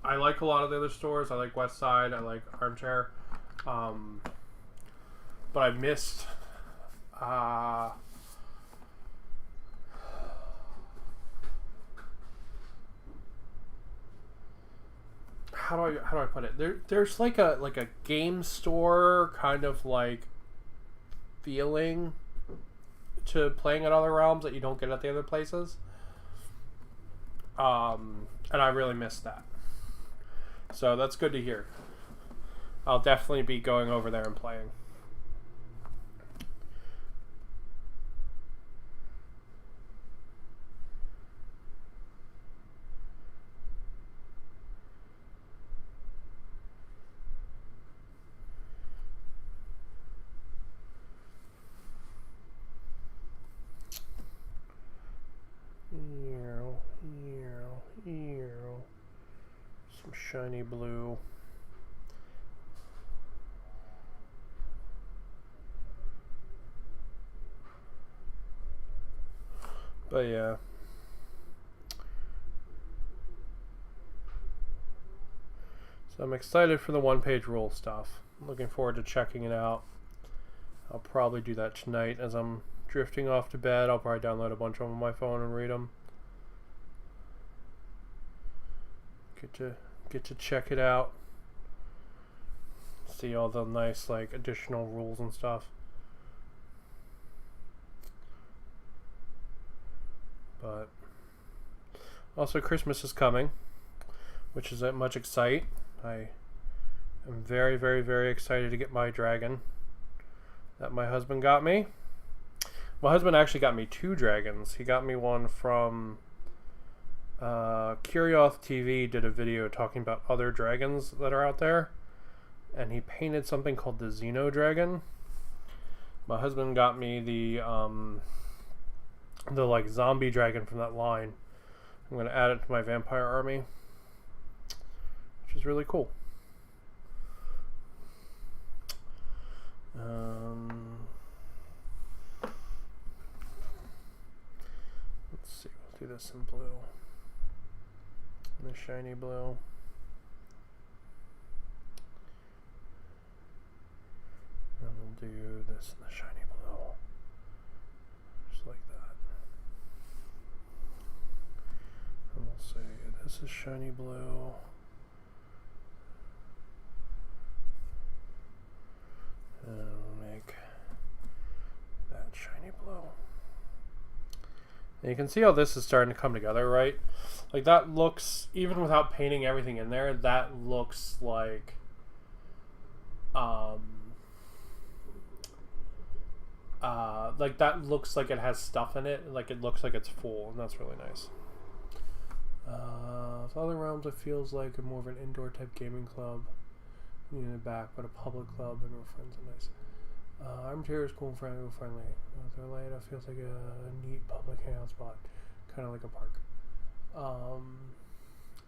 I like a lot of the other stores. I like West Side. I like Armchair. But I missed how do I put it? There's like a game store kind of like feeling to playing at other realms that you don't get at the other places. And I really missed that. So that's good to hear. I'll definitely be going over there and playing. Some shiny blue. But yeah. So I'm excited for the one-page rule stuff. I'm looking forward to checking it out. I'll probably do that tonight as I'm drifting off to bed. I'll probably download a bunch of them on my phone and read them. Get to check it out. See all the nice like additional rules and stuff. But also Christmas is coming, which is much excite. I am very, very, very excited to get my dragon that my husband got me. My husband actually got me 2 dragons. He got me one from Curioth TV did a video talking about other dragons that are out there, and he painted something called the Xeno Dragon. My husband got me the like zombie dragon from that line. I'm going to add it to my vampire army, which is really cool. Let's see, we'll do this in blue. The shiny blue. And we'll do this in the shiny blue. Just like that. And we'll say this is shiny blue. And we'll make that shiny blue. And you can see how this is starting to come together, right? Like that looks, even without painting everything in there, that looks like that looks like it has stuff in it. Like it looks like it's full, and that's really nice. With other realms, it feels like more of an indoor type gaming club. In the back, but a public club, and we're friends and nice. Armchair is cool and friendly. They're light. It feels like a neat public hangout spot, kind of like a park.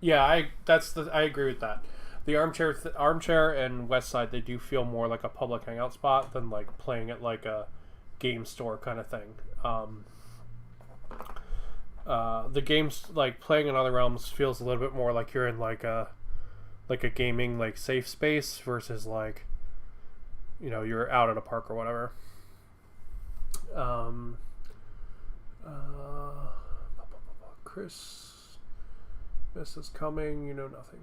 Yeah, I agree with that. The armchair and West Side, they do feel more like a public hangout spot than like playing at like a game store kind of thing. The games, like playing in other realms, feels a little bit more like you're in like a gaming like safe space versus like you know, you're out at a park or whatever. Chris, this is coming. You know nothing.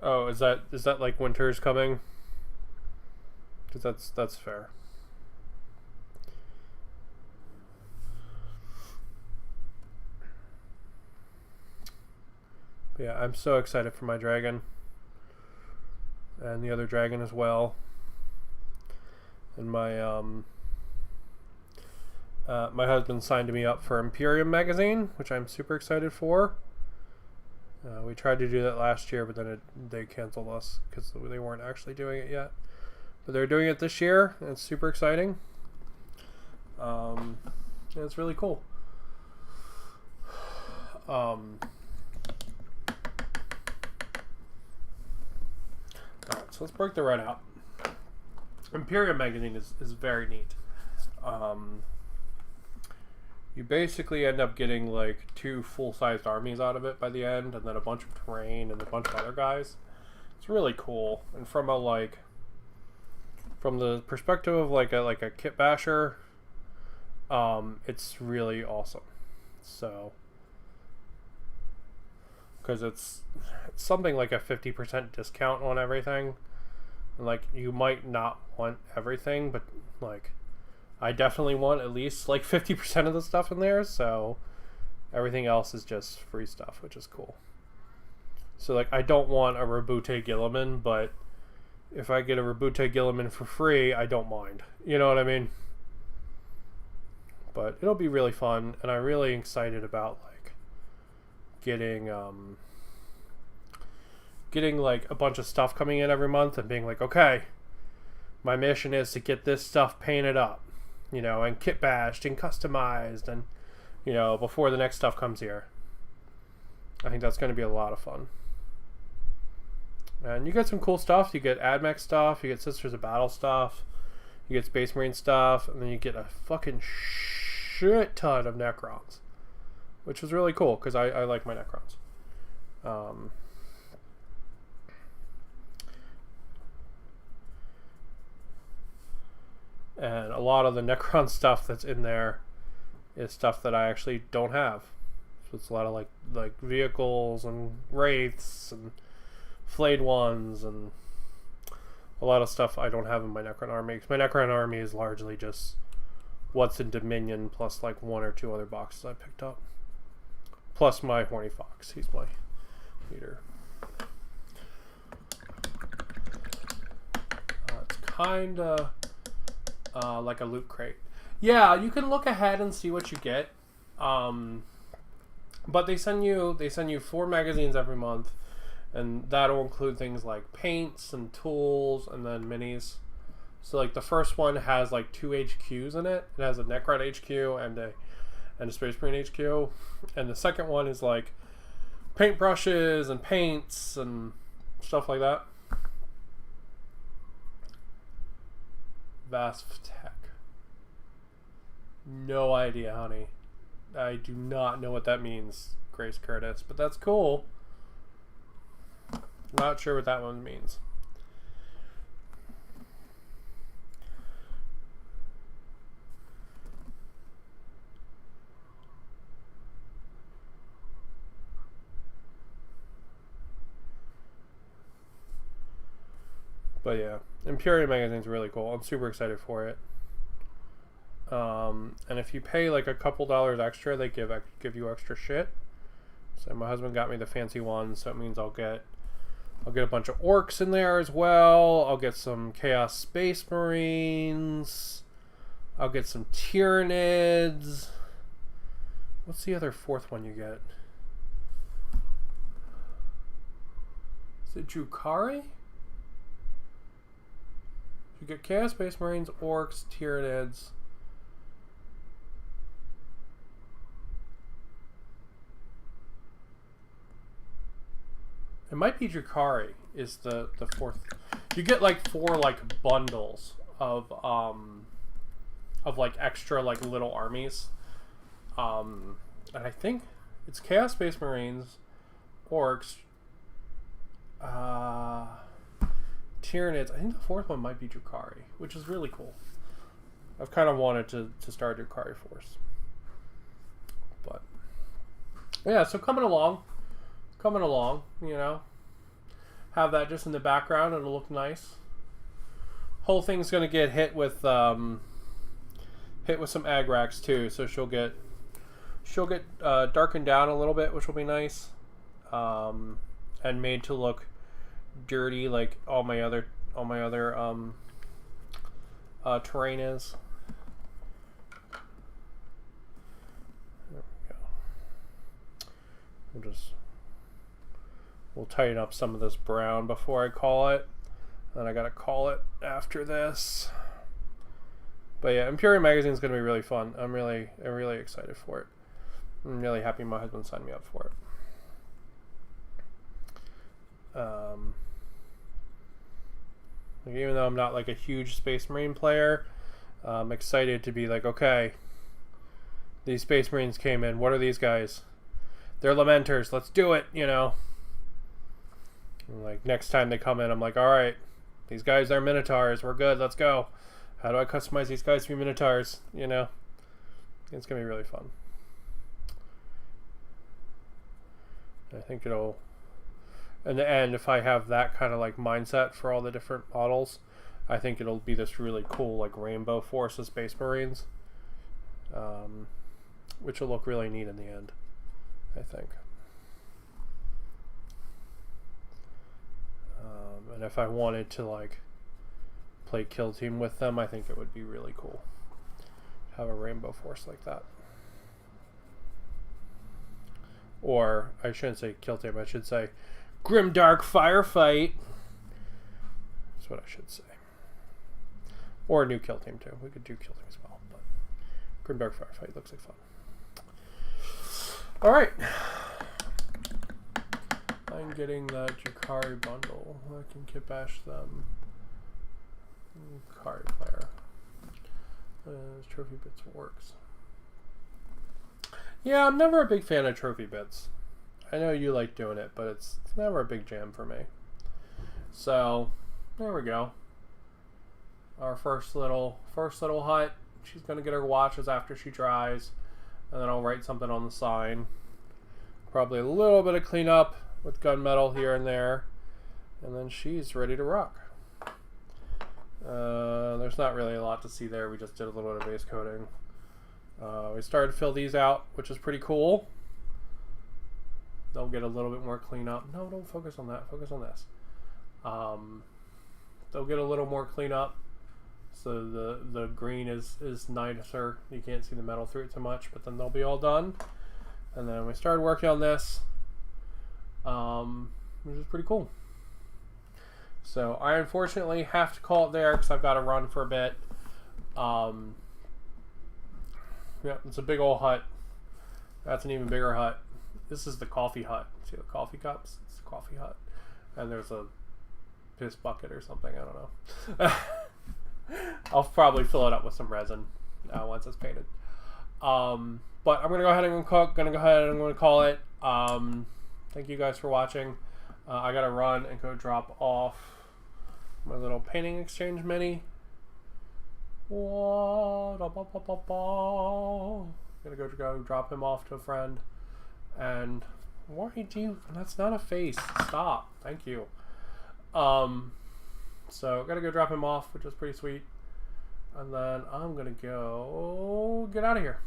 Oh, is that like winter's coming? Because that's fair. But yeah, I'm so excited for my dragon. And the other dragon as well. And my my husband signed me up for Imperium Magazine, which I'm super excited for. We tried to do that last year, but then they canceled us because they weren't actually doing it yet. But they're doing it this year, and it's super exciting. And it's really cool. Alright, so let's break the run out. Imperium Magazine is very neat. You basically end up getting like 2 full-sized armies out of it by the end, and then a bunch of terrain and a bunch of other guys. It's really cool, and from the perspective of like a kit basher, it's really awesome. So, because it's something like a 50% discount on everything, and like you might not want everything, but like I definitely want at least like 50% of the stuff in there, so everything else is just free stuff, which is cool. So like I don't want a Rabute Gilliman, but if I get a Rabute Gilliman for free, I don't mind. You know what I mean? But it'll be really fun, and I'm really excited about like getting like a bunch of stuff coming in every month and being like, okay, my mission is to get this stuff painted up, you know, and kit bashed and customized, and you know, before the next stuff comes here. I think that's going to be a lot of fun. And you get some cool stuff. You get AdMech stuff, you get Sisters of Battle stuff, you get Space Marine stuff, and then you get a fucking shit ton of Necrons, which was really cool because I like my Necrons. And a lot of the Necron stuff that's in there is stuff that I actually don't have. So it's a lot of like vehicles and wraiths and flayed ones and a lot of stuff I don't have in my Necron army. My Necron army is largely just what's in Dominion plus like 1 or 2 other boxes I picked up. Plus my Horny Fox. He's my leader. It's kind of like a loot crate. Yeah, you can look ahead and see what you get. But they send you 4 magazines every month, and that'll include things like paints and tools and then minis. So like the first one has like 2 HQs in it. It has a Necron HQ and a Space Marine HQ. And the second one is like paintbrushes and paints and stuff like that. Battletech. No idea, honey. I do not know what that means, Grace Curtis, but that's cool. Not sure what that one means. But yeah, Imperium Magazine is really cool. I'm super excited for it. And if you pay like a couple dollars extra, they give you extra shit. So my husband got me the fancy one, so it means I'll get a bunch of orcs in there as well. I'll get some Chaos Space Marines. I'll get some Tyranids. What's the other 4th one you get? Is it Drukhari? You get Chaos Space Marines, orcs, Tyranids. It might be Drukhari is the 4th. You get like 4 like bundles of like extra like little armies. And I think it's Chaos Space Marines, orcs, Tyranids. I think the fourth one might be Drukhari, which is really cool. I've kind of wanted to start a Drukhari force. But, yeah, so coming along, you know. Have that just in the background. It'll look nice. Whole thing's going to get hit with some Agrax too, so she'll get darkened down a little bit, which will be nice, and made to look dirty like all my other terrain is. There we go. We'll tighten up some of this brown before I call it. Then I gotta call it after this. But yeah, Imperium Magazine is gonna be really fun. I'm really excited for it. I'm really happy my husband signed me up for it. Even though I'm not like a huge Space Marine player, I'm excited to be like, okay, these Space Marines came in. What are these guys? They're Lamenters. Let's do it, you know. And like next time they come in, I'm like, all right, these guys are Minotaurs. We're good. Let's go. How do I customize these guys to be Minotaurs? You know, it's gonna be really fun. I think it'll, in the end, if I have that kind of like mindset for all the different models, I think it'll be this really cool like rainbow force of Space Marines, which will look really neat in the end, I think. And if I wanted to like play kill team with them, I think it would be really cool to have a rainbow force like that. Or I shouldn't say kill team, I should say grimdark firefight. That's what I should say. Or a new kill team too. We could do kill team as well, but grimdark firefight looks like fun. All right. I'm getting that Drukhari bundle. I can kitbash them. Drukhari player. Trophy bits works. Yeah, I'm never a big fan of trophy bits. I know you like doing it, but it's never a big jam for me. So there we go. Our first little hut. She's gonna get her watches after she dries, and then I'll write something on the sign. Probably a little bit of cleanup with gunmetal here and there, and then she's ready to rock. There's not really a lot to see there. We just did a little bit of base coating. We started to fill these out, which is pretty cool. They'll get a little bit more cleanup. No, don't focus on that. Focus on this. They'll get a little more cleanup. So the green is nicer. You can't see the metal through it too much, but then they'll be all done. And then we started working on this, which is pretty cool. So I unfortunately have to call it there because I've got to run for a bit. Yeah, it's a big old hut. That's an even bigger hut. This is the coffee hut. See the coffee cups? It's a coffee hut. And there's a piss bucket or something. I don't know. I'll probably fill it up with some resin once it's painted. But I'm going to go ahead and cook. I'm going to call it. Thank you guys for watching. I got to run and go drop off my little painting exchange mini. Gonna go drop him off to a friend. And why do you? That's not a face. Stop. Thank you. So gotta go drop him off, which is pretty sweet. And then I'm gonna go get out of here.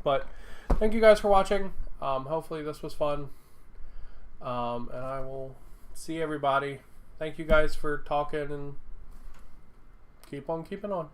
But thank you guys for watching. Hopefully this was fun. And I will see everybody. Thank you guys for talking and keep on keeping on.